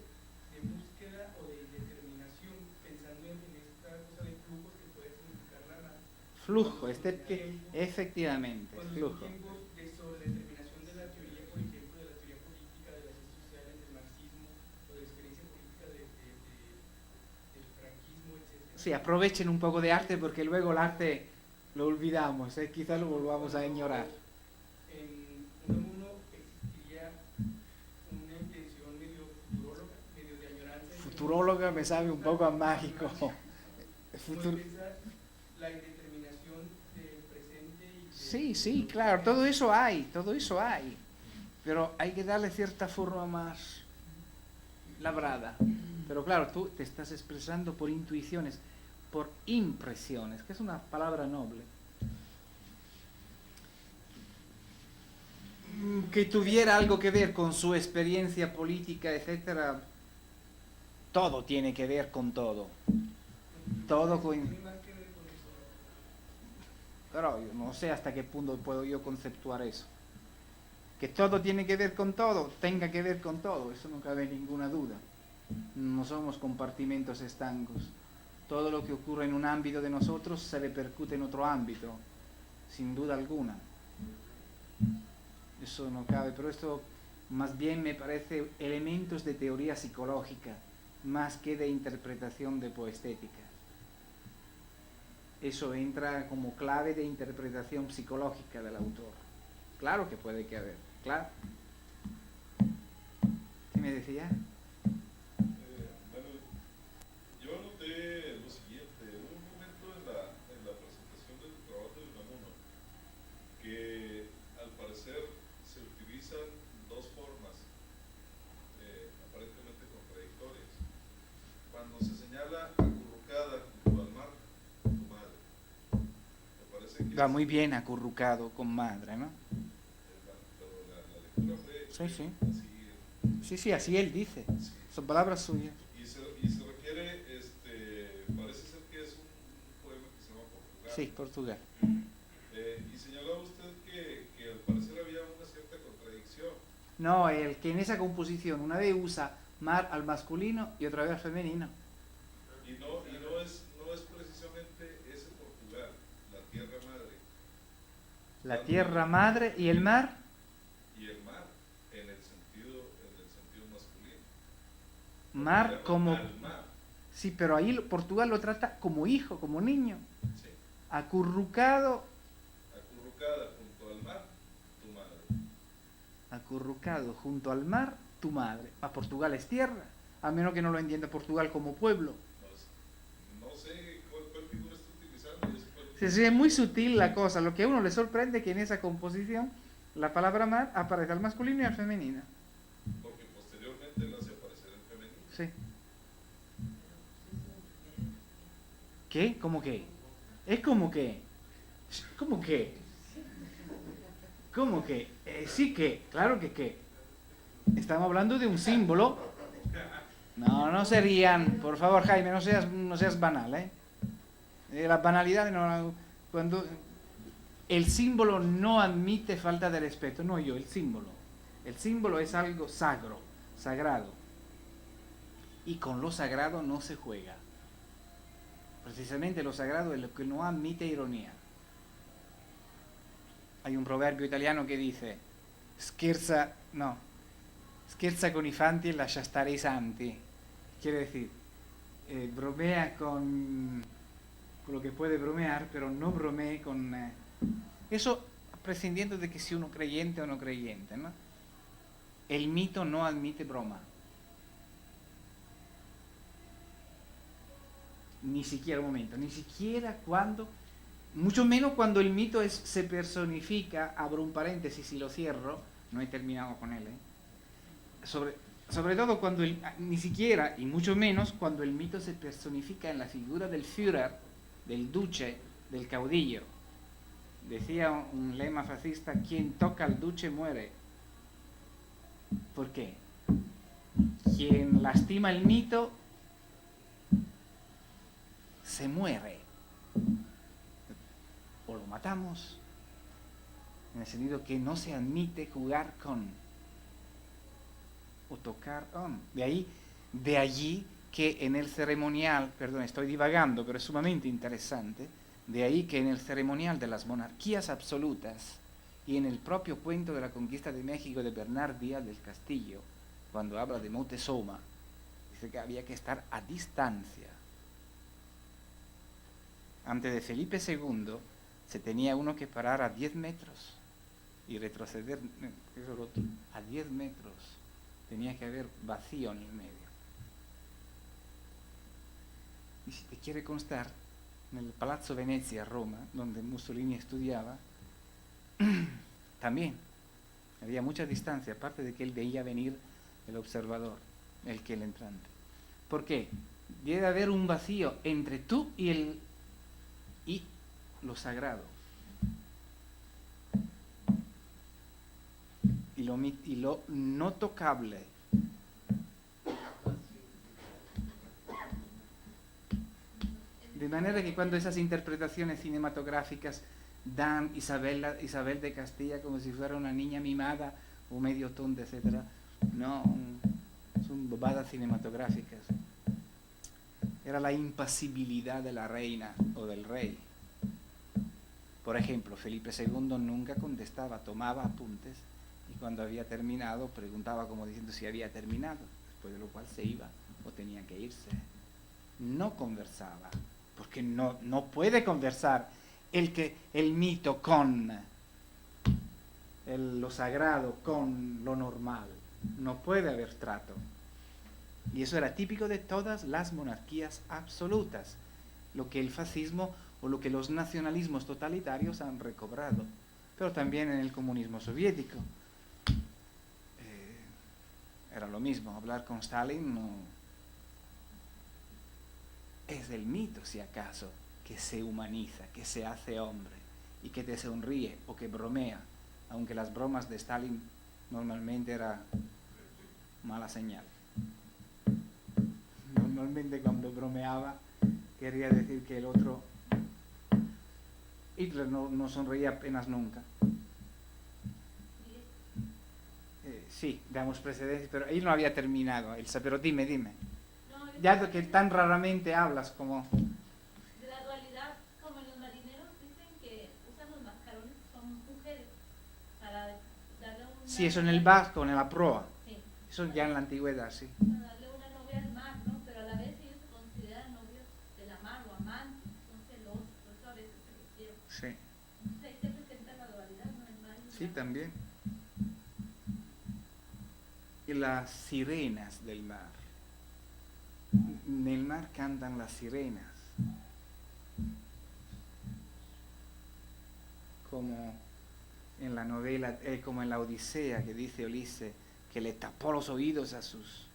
S2: de búsqueda o de determinación, pensando en esta cosa de flujos que puede significar la mar.
S1: Flujo, efectivamente,
S2: Cuando
S1: flujo.
S2: son tiempos de sobredeterminación de la teoría, por ejemplo, de la teoría política, de las ciencias sociales, del marxismo, o de la experiencia política del franquismo, etc.
S1: Sí, aprovechen un poco de arte porque luego el arte lo olvidamos, quizá lo volvamos a ignorar.
S2: En uno existiría una intención medio futuróloga, medio de añoranza.
S1: Futuróloga me sabe un poco a mágico.
S2: Futuro. La indeterminación del presente y
S1: Sí, claro, todo eso hay. Pero hay que darle cierta forma más labrada. Pero claro, tú te estás expresando por intuiciones, por impresiones, que es una palabra noble. Que tuviera algo que ver con su experiencia política, etcétera, todo tiene que ver con todo. Todo con...
S2: tiene más que ver con eso.
S1: Pero yo no sé hasta qué punto puedo yo conceptuar eso. Que todo tiene que ver con todo, tenga que ver con todo, eso no cabe ninguna duda. No somos compartimentos estancos. Todo lo que ocurre en un ámbito de nosotros se repercute en otro ámbito, sin duda alguna. Eso no cabe, pero esto más bien me parece elementos de teoría psicológica, más que de interpretación de poestética. Eso entra como clave de interpretación psicológica del autor. Claro que puede que haber, claro. ¿Qué me decía?
S5: Bueno, yo noté lo siguiente, hubo un momento en la presentación del trabajo de Unamuno que al parecer se utilizan dos formas aparentemente contradictorias. Cuando se señala acurrucada junto al mar, tu madre, me parece que
S1: Va muy bien acurrucado con madre, ¿no?
S5: pero la lectura fue
S1: Sí.
S5: así.
S1: Sí, así él dice.
S5: Sí.
S1: Son palabras suyas.
S5: Y se refiere, parece ser que es un poema que se llama Portugal.
S1: Sí, Portugal.
S5: Y señalaba usted que al parecer había una cierta contradicción.
S1: No, el que en esa composición una vez usa mar al masculino y otra vez al femenino.
S5: Y no es precisamente ese Portugal, la tierra madre.
S1: La tierra madre y el mar.
S5: Y el mar, en el sentido masculino.
S1: Mar
S5: Llama
S1: como...
S5: al mar.
S1: Sí, pero ahí Portugal lo trata como hijo, como niño.
S5: Sí.
S1: Acurrucado.
S5: Acurrucada junto al mar, tu madre.
S1: Acurrucado junto al mar, tu madre. A Portugal es tierra. A menos que no lo entienda Portugal como pueblo.
S5: No sé cuál figura está utilizando.
S1: Sí, es muy sutil la cosa. Lo que a uno le sorprende es que en esa composición la palabra mar aparece al masculino y al femenino.
S5: Porque posteriormente la hace aparecer en femenino.
S1: Sí. ¿Qué? ¿Cómo qué? Es como que... ¿Cómo que? ¿Cómo que? Sí que, claro que. Estamos hablando de un símbolo. No se rían. Por favor, Jaime, no seas banal, ¿eh? Las banalidades no... Cuando... El símbolo no admite falta de respeto, no yo, el símbolo. El símbolo es algo sagrado. Y con lo sagrado no se juega. Precisamente lo sagrado es lo que no admite ironía. Hay un proverbio italiano que dice scherza con i fanti e lascia stare i santi. Quiere decir, bromea con lo que puede bromear, pero no bromee con... eso prescindiendo de que si uno creyente o no creyente, ¿no? el mito no admite broma. Ni siquiera un momento, ni siquiera cuando, mucho menos cuando el mito se personifica, abro un paréntesis y lo cierro, no he terminado con él, sobre todo cuando, ni siquiera y mucho menos cuando el mito se personifica en la figura del Führer, del duce, del caudillo. Decía un lema fascista: quien toca al duce muere. ¿Por qué? Quien lastima el mito se muere. O lo matamos, en el sentido que no se admite jugar con o tocar on. De allí que en el ceremonial, perdón, estoy divagando, pero es sumamente interesante, de ahí que en el ceremonial de las monarquías absolutas y en el propio cuento de la conquista de México de Bernard Díaz del Castillo, cuando habla de Moctezuma, dice que había que estar a distancia. Antes de Felipe II se tenía uno que parar a 10 metros y retroceder a 10 metros. Tenía que haber vacío en el medio. Y si te quiere constar, en el Palazzo Venezia, Roma, donde Mussolini estudiaba, también había mucha distancia, aparte de que él veía venir el observador, el entrante. ¿Por qué? Debe haber un vacío entre tú y lo sagrado. Y lo no tocable. De manera que cuando esas interpretaciones cinematográficas dan Isabel de Castilla como si fuera una niña mimada o medio tonta, etc., no, son bobadas cinematográficas. Era la impasibilidad de la reina o del rey. Por ejemplo, Felipe II nunca contestaba, tomaba apuntes y cuando había terminado preguntaba como diciendo si había terminado, después de lo cual se iba o tenía que irse. No conversaba, porque no puede conversar el mito con lo sagrado, con lo normal. No puede haber trato. Y eso era típico de todas las monarquías absolutas, lo que el fascismo o lo que los nacionalismos totalitarios han recobrado, pero también en el comunismo soviético. Era lo mismo, hablar con Stalin no es el mito, si acaso, que se humaniza, que se hace hombre y que te sonríe o que bromea, aunque las bromas de Stalin normalmente era mala señal. Normalmente cuando bromeaba quería decir que el otro, Hitler no sonreía apenas nunca. Sí, damos precedencia, pero él no había terminado, Elsa, pero dime. Ya que tan raramente hablas como...
S6: De la dualidad, como los marineros dicen que usan los mascarones, son mujeres, para darle una...
S1: Sí, eso en el vasco, en la proa.
S6: Sí.
S1: Eso ya en la antigüedad, sí.
S6: Para darle una novia al mar, ¿no? Pero a la vez ellos se consideran novios de la mar o amantes, son celosos, por eso a veces se los quiero.
S1: Sí,
S6: Entonces ahí se presenta la dualidad, ¿no? El mar y el
S1: sí,
S6: mar.
S1: también. Y las sirenas del mar. En el mar cantan las sirenas. Como en la novela, como en la Odisea, que dice Ulises que le tapó los oídos a sus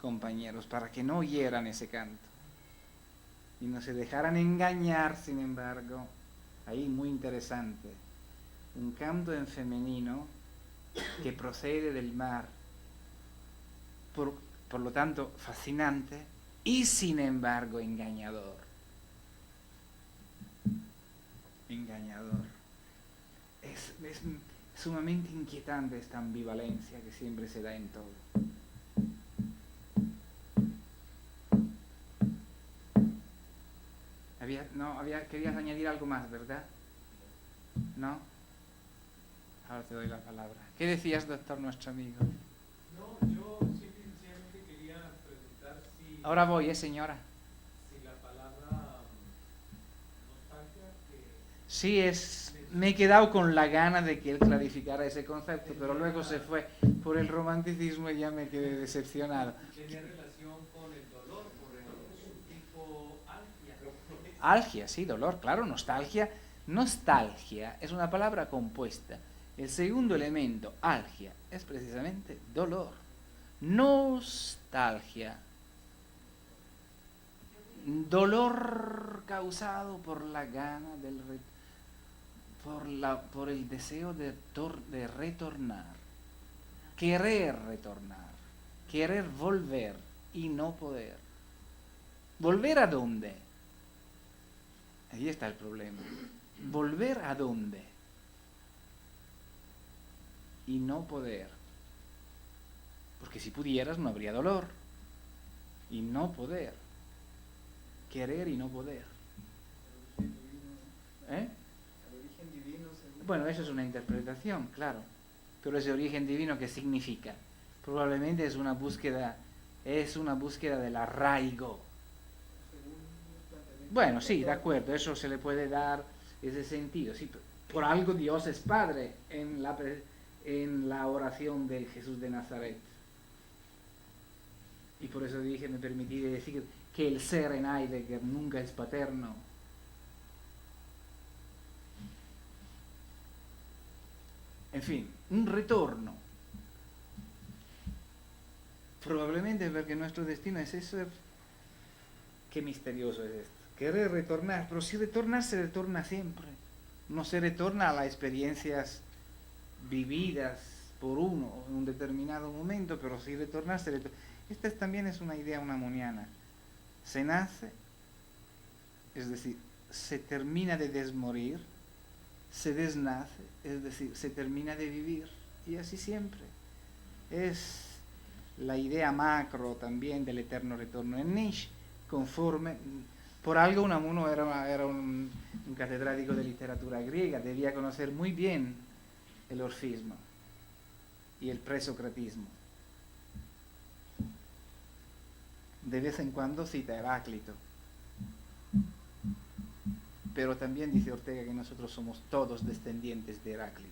S1: compañeros para que no oyeran ese canto y no se dejaran engañar. Sin embargo, ahí muy interesante, un canto en femenino que procede del mar, por lo tanto fascinante y sin embargo engañador. Es sumamente inquietante esta ambivalencia que siempre se da en todo. Querías añadir algo más, ¿verdad? ¿No? Ahora te doy la palabra. ¿Qué decías, doctor, nuestro amigo?
S2: No, yo simple y sencillamente quería preguntar si...
S1: Ahora voy, señora.
S2: Si la palabra nostalgia que...
S1: Sí, es me he quedado con la gana de que él clarificara ese concepto, pero luego se fue por el romanticismo y ya me quedé decepcionado.
S7: Tenía relación con el dolor, por el tipo algia.
S1: Algia, sí, dolor, claro, nostalgia. Nostalgia es una palabra compuesta. El segundo elemento, algia, es precisamente dolor. Nostalgia. Dolor causado por la gana por el deseo de retornar. Querer retornar. Querer volver y no poder. ¿Volver a dónde? Ahí está el problema. ¿Volver a dónde? Y no poder. Porque si pudieras no habría dolor. Y no poder. Querer y no poder. ¿Eh?
S7: El origen divino, según.
S1: Bueno, eso es una interpretación, claro. Pero ese origen divino, ¿qué significa? Probablemente es una búsqueda del arraigo. Bueno, sí, de acuerdo, eso se le puede dar ese sentido. Sí, por algo Dios es Padre en la oración de Jesús de Nazaret. Y por eso dije, me permití decir que el ser en Heidegger nunca es paterno. En fin, un retorno. Probablemente porque nuestro destino es eso. Qué misterioso es esto. Querer retornar, pero si retornar se retorna siempre. No se retorna a las experiencias vividas por uno en un determinado momento, pero si retornar se retorna. Esta también es una idea unamoniana. Se nace, es decir, se termina de desmorir, se desnace, es decir, se termina de vivir, y así siempre. Es la idea macro también del eterno retorno. En Nietzsche, conforme, por algo Unamuno era un catedrático de literatura griega, debía conocer muy bien el orfismo y el presocratismo. De vez en cuando cita a Heráclito, pero también dice Ortega que nosotros somos todos descendientes de Heráclito.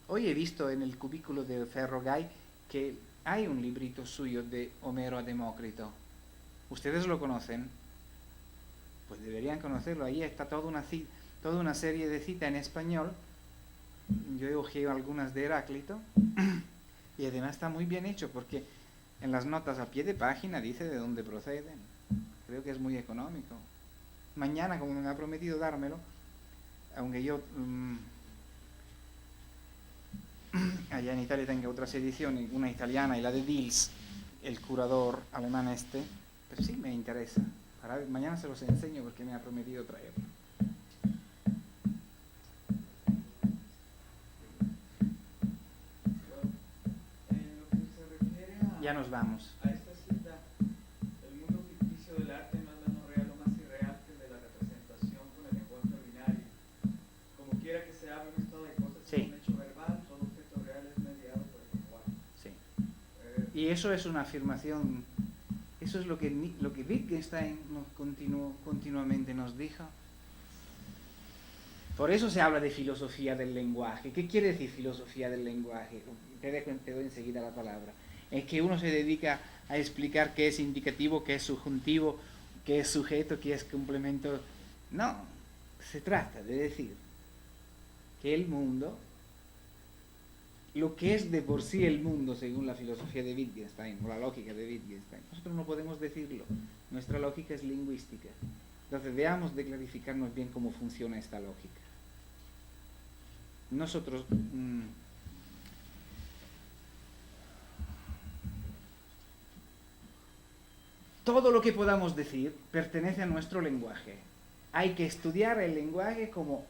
S1: Hoy he visto en el cubículo de Ferrogay que hay un librito suyo de Homero a Demócrito. ¿Ustedes lo conocen? Pues deberían conocerlo. Ahí está toda una serie de citas en español. Yo he ojeado algunas de Heráclito. Y además está muy bien hecho porque en las notas a pie de página dice de dónde proceden. Creo que es muy económico. Mañana, como me ha prometido dármelo, aunque yo allá en Italia tengo otras ediciones, una italiana y la de Dils, el curador alemán este, pero sí me interesa. Mañana se los enseño porque me ha prometido traerlo. Ya nos vamos.
S7: A esta cita, el mundo ficticio del arte no es menos real o más irreal que el de la representación con el lenguaje ordinario. Como quiera que se hable un estado de cosas
S1: Sí.
S7: en un hecho verbal, todo objeto real es mediado por el lenguaje.
S1: Sí. Y eso es una afirmación, eso es lo que Wittgenstein continuamente nos dijo. Por eso se habla de filosofía del lenguaje. ¿Qué quiere decir filosofía del lenguaje? Te doy enseguida la palabra. Es que uno se dedica a explicar qué es indicativo, qué es subjuntivo, qué es sujeto, qué es complemento. No, se trata de decir que el mundo, lo que es de por sí el mundo según la filosofía de Wittgenstein, o la lógica de Wittgenstein, nosotros no podemos decirlo. Nuestra lógica es lingüística. Entonces veamos de clarificarnos bien cómo funciona esta lógica. Nosotros... todo lo que podamos decir pertenece a nuestro lenguaje. Hay que estudiar el lenguaje como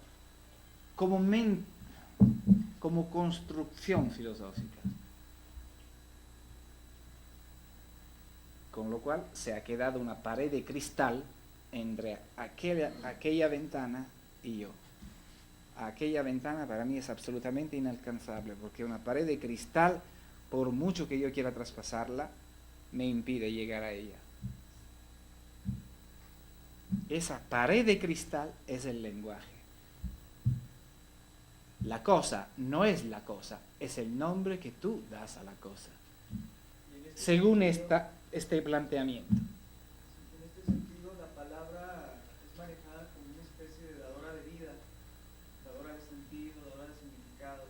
S1: construcción filosófica. Con lo cual se ha quedado una pared de cristal entre aquella ventana y yo. Aquella ventana para mí es absolutamente inalcanzable, porque una pared de cristal, por mucho que yo quiera traspasarla, me impide llegar a ella. Esa pared de cristal es el lenguaje. La cosa no es la cosa, es el nombre que tú das a la cosa,
S7: Y en este
S1: según
S7: sentido,
S1: este planteamiento.
S7: en este sentido, la palabra es manejada como una especie de dadora de vida, dadora de sentido, dadora de significado.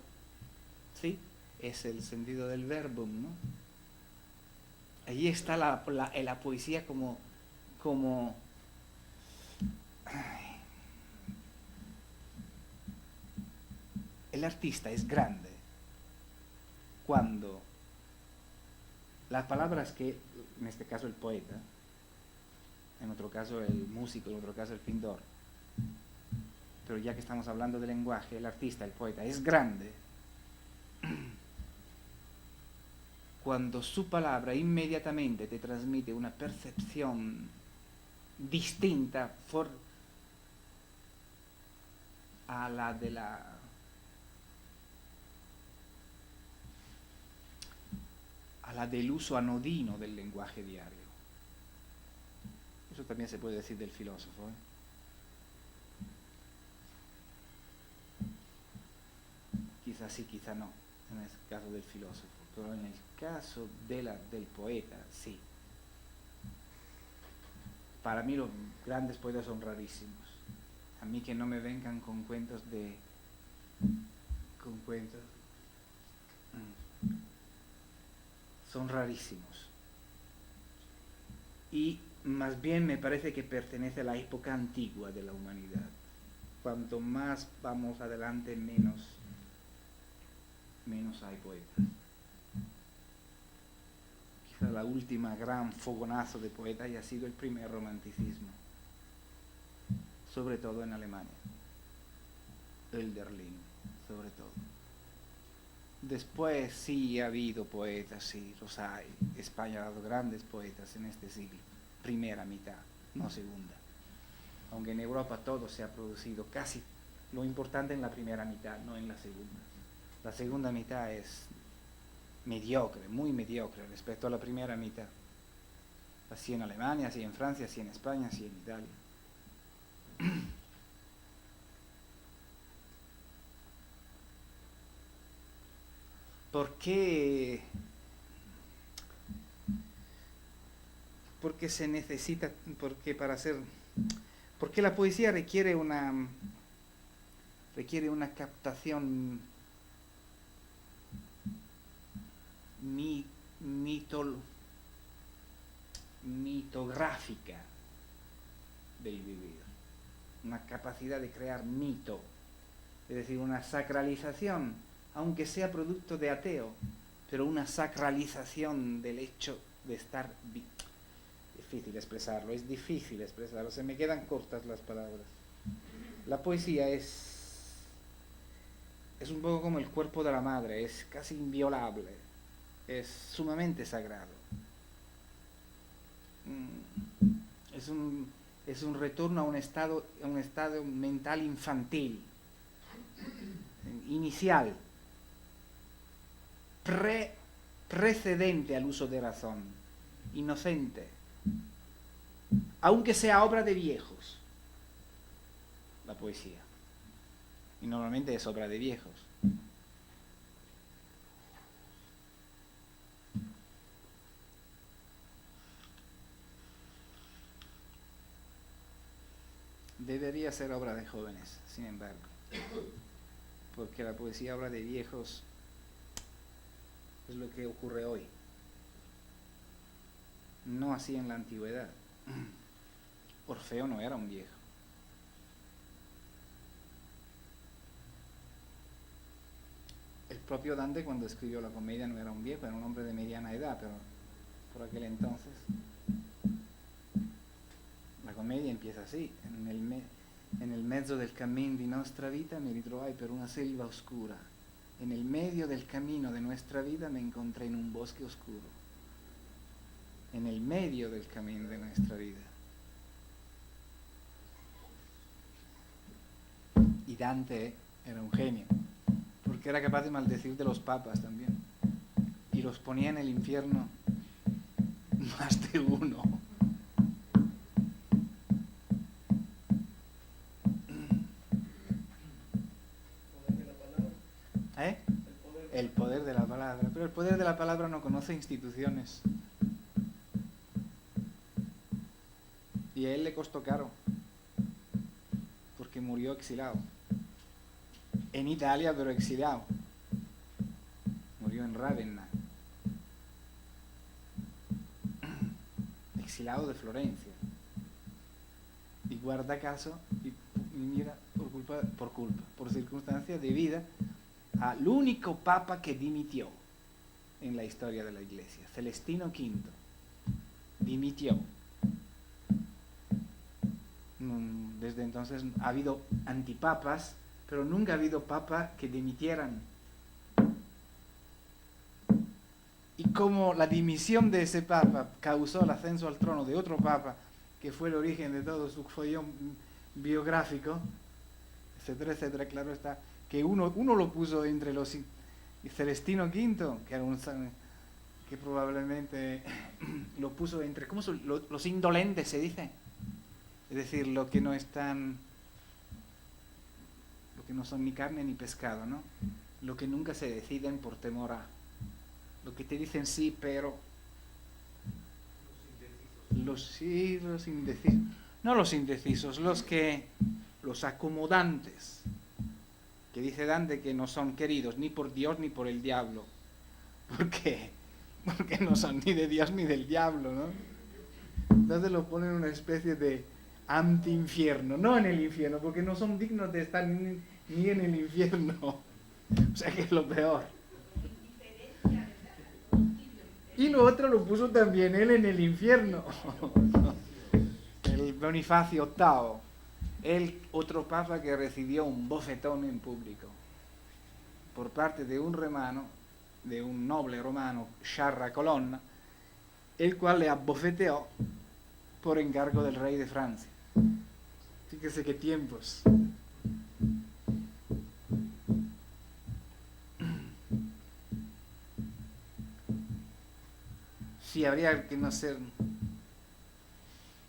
S1: ¿Sí? Es el sentido del verbum, ¿no? Allí está la poesía como ay. El artista es grande cuando las palabras que, en este caso el poeta, en otro caso el músico, en otro caso el pintor, pero ya que estamos hablando de lenguaje, el artista, el poeta, es grande cuando su palabra inmediatamente te transmite una percepción distinta a la de a la del uso anodino del lenguaje diario. Eso también se puede decir del filósofo, ¿eh? Quizá sí, quizá no, en el caso del filósofo, pero en el caso del poeta, sí. Para mí los grandes poetas son rarísimos. A mí que no me vengan con cuentos son rarísimos. Y más bien me parece que pertenece a la época antigua de la humanidad. Cuanto más vamos adelante, menos hay poetas. Quizá la última gran fogonazo de poeta haya sido el primer romanticismo, sobre todo en Alemania, Hölderlin, sobre todo. Después sí ha habido poetas, sí, los hay. España ha dado grandes poetas en este siglo, primera mitad, no segunda. Aunque en Europa todo se ha producido casi lo importante en la primera mitad, no en la segunda. La segunda mitad es mediocre, muy mediocre respecto a la primera mitad. Así en Alemania, así en Francia, así en España, así en Italia. ¿Por qué? Porque se necesita, porque la poesía requiere una captación mitográfica del vivir, una capacidad de crear mito, es decir, una sacralización, aunque sea producto de ateo, pero una sacralización del hecho de estar es difícil expresarlo, se me quedan cortas las palabras. La poesía es un poco como el cuerpo de la madre, es casi inviolable, es sumamente sagrado. Es un retorno a un estado mental infantil, inicial, precedente al uso de razón, inocente, aunque sea obra de viejos, la poesía. Y normalmente es obra de viejos. Debería ser obra de jóvenes, sin embargo, porque la poesía obra de viejos es lo que ocurre hoy, no así en la antigüedad. Orfeo no era un viejo. El propio Dante, cuando escribió la comedia, no era un viejo, era un hombre de mediana edad, pero por aquel entonces la comedia empieza así: en el mezzo del cammin di nostra vita mi ritrovai per una selva oscura, en el medio del camino de nuestra vida me encontré en un bosque oscuro. En el medio del camino de nuestra vida. Y Dante era un genio, porque era capaz de maldecir de los papas también, y los ponía en el infierno más de uno. El poder de la palabra. Pero el poder de la palabra no conoce instituciones. Y a él le costó caro. Porque murió exilado. En Italia, pero exiliado. Murió en Ravenna. Exilado de Florencia. Y guarda caso, y mira, por circunstancias de vida, al único papa que dimitió en la historia de la Iglesia, Celestino V, dimitió. Desde entonces ha habido antipapas, pero nunca ha habido papa que dimitieran. Y como la dimisión de ese papa causó el ascenso al trono de otro papa, que fue el origen de todo su follón biográfico, etcétera, etcétera, claro está, que uno lo puso entre los... Celestino V, que era que probablemente lo puso entre... ¿Cómo son? Los indolentes, se dice. Es decir, lo que no son ni carne ni pescado, ¿no? Lo que nunca se deciden por temor a... Lo que te dicen sí, pero... Los indecisos. No los indecisos, los acomodantes. Que dice Dante que no son queridos ni por Dios ni por el diablo. ¿Por qué? Porque no son ni de Dios ni del diablo, ¿no? Entonces lo ponen en una especie de anti-infierno, no en el infierno, porque no son dignos de estar ni en el infierno. O sea que es lo peor. Y lo otro lo puso también él en el infierno. El Bonifacio VIII, el otro papa que recibió un bofetón en público por parte de un romano, de un noble romano, Sciarra Colonna, el cual le abofeteó por encargo del rey de Francia. Fíjese qué tiempos. Sí, habría que no ser...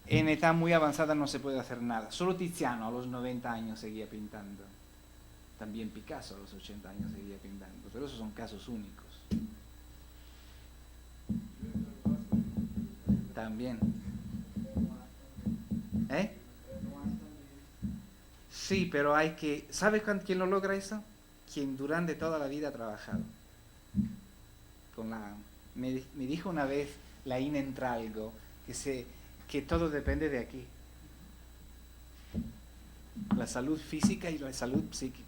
S1: En edad muy avanzada no se puede hacer nada. Solo Tiziano a los 90 años seguía pintando. También Picasso a los 80 años seguía pintando. Pero esos son casos únicos. También. ¿Eh? Sí, pero hay que... ¿Sabe quién lo logra eso? Quien durante toda la vida ha trabajado. Me dijo una vez la Inentralgo que todo depende de aquí. La salud física y la salud psíquica.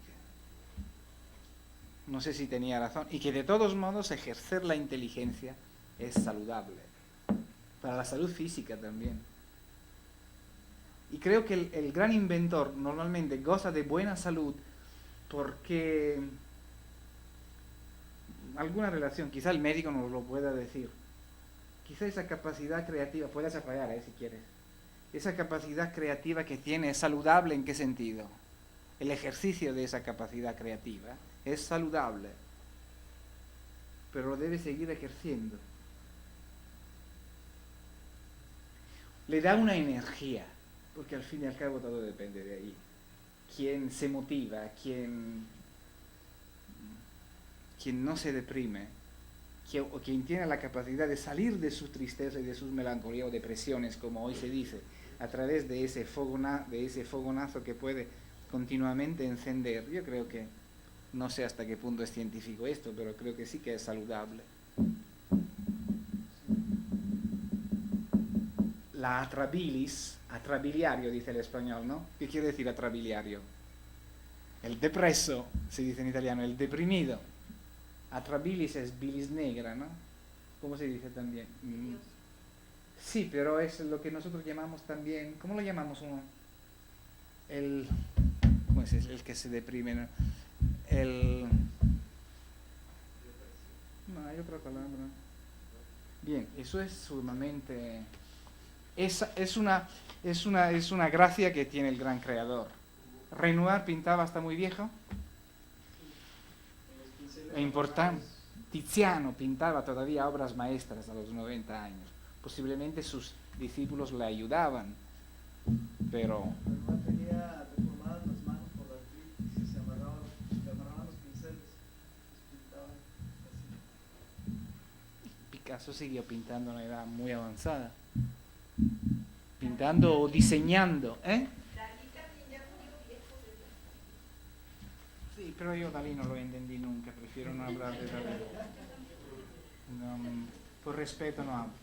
S1: No sé si tenía razón. Y que de todos modos ejercer la inteligencia es saludable. Para la salud física también. Y creo que el gran inventor normalmente goza de buena salud porque... alguna relación, quizá el médico nos lo pueda decir, quizá esa capacidad creativa, puedes apagar si quieres, esa capacidad creativa que tiene es saludable. ¿En qué sentido? El ejercicio de esa capacidad creativa es saludable, pero lo debe seguir ejerciendo. Le da una energía, porque al fin y al cabo todo depende de ahí. Quien se motiva, quien no se deprime, o quien tiene la capacidad de salir de su tristeza y de sus melancolías o depresiones, como hoy se dice, a través de ese fogonazo que puede continuamente encender. Yo creo que, no sé hasta qué punto es científico esto, pero creo que sí que es saludable. La atrabiliario dice el español, ¿no? ¿Qué quiere decir atrabiliario? El depreso, se dice en italiano, el deprimido. Atrabilis es bilis negra, ¿no? ¿Cómo se dice también? Sí, pero es lo que nosotros llamamos también, ¿cómo lo llamamos uno? ¿Cómo es el que se deprime? ¿No? No, hay otra palabra. Bien, eso es sumamente... Es una gracia que tiene el gran creador. Renoir pintaba hasta muy viejo. Es importante. Tiziano pintaba todavía obras maestras a los 90 años. Posiblemente sus discípulos le ayudaban, pero...
S7: No tenía deformadas las manos por la artritis y se amarraban los pinceles.
S1: Picasso siguió pintando a una edad muy avanzada. Pintando o diseñando, ¿eh?
S3: Dalí también ya murió viejo, ¿verdad?
S1: Sí, pero yo Dalí no lo entendí nunca, prefiero no hablar de Dalí. No, por respeto no hablo.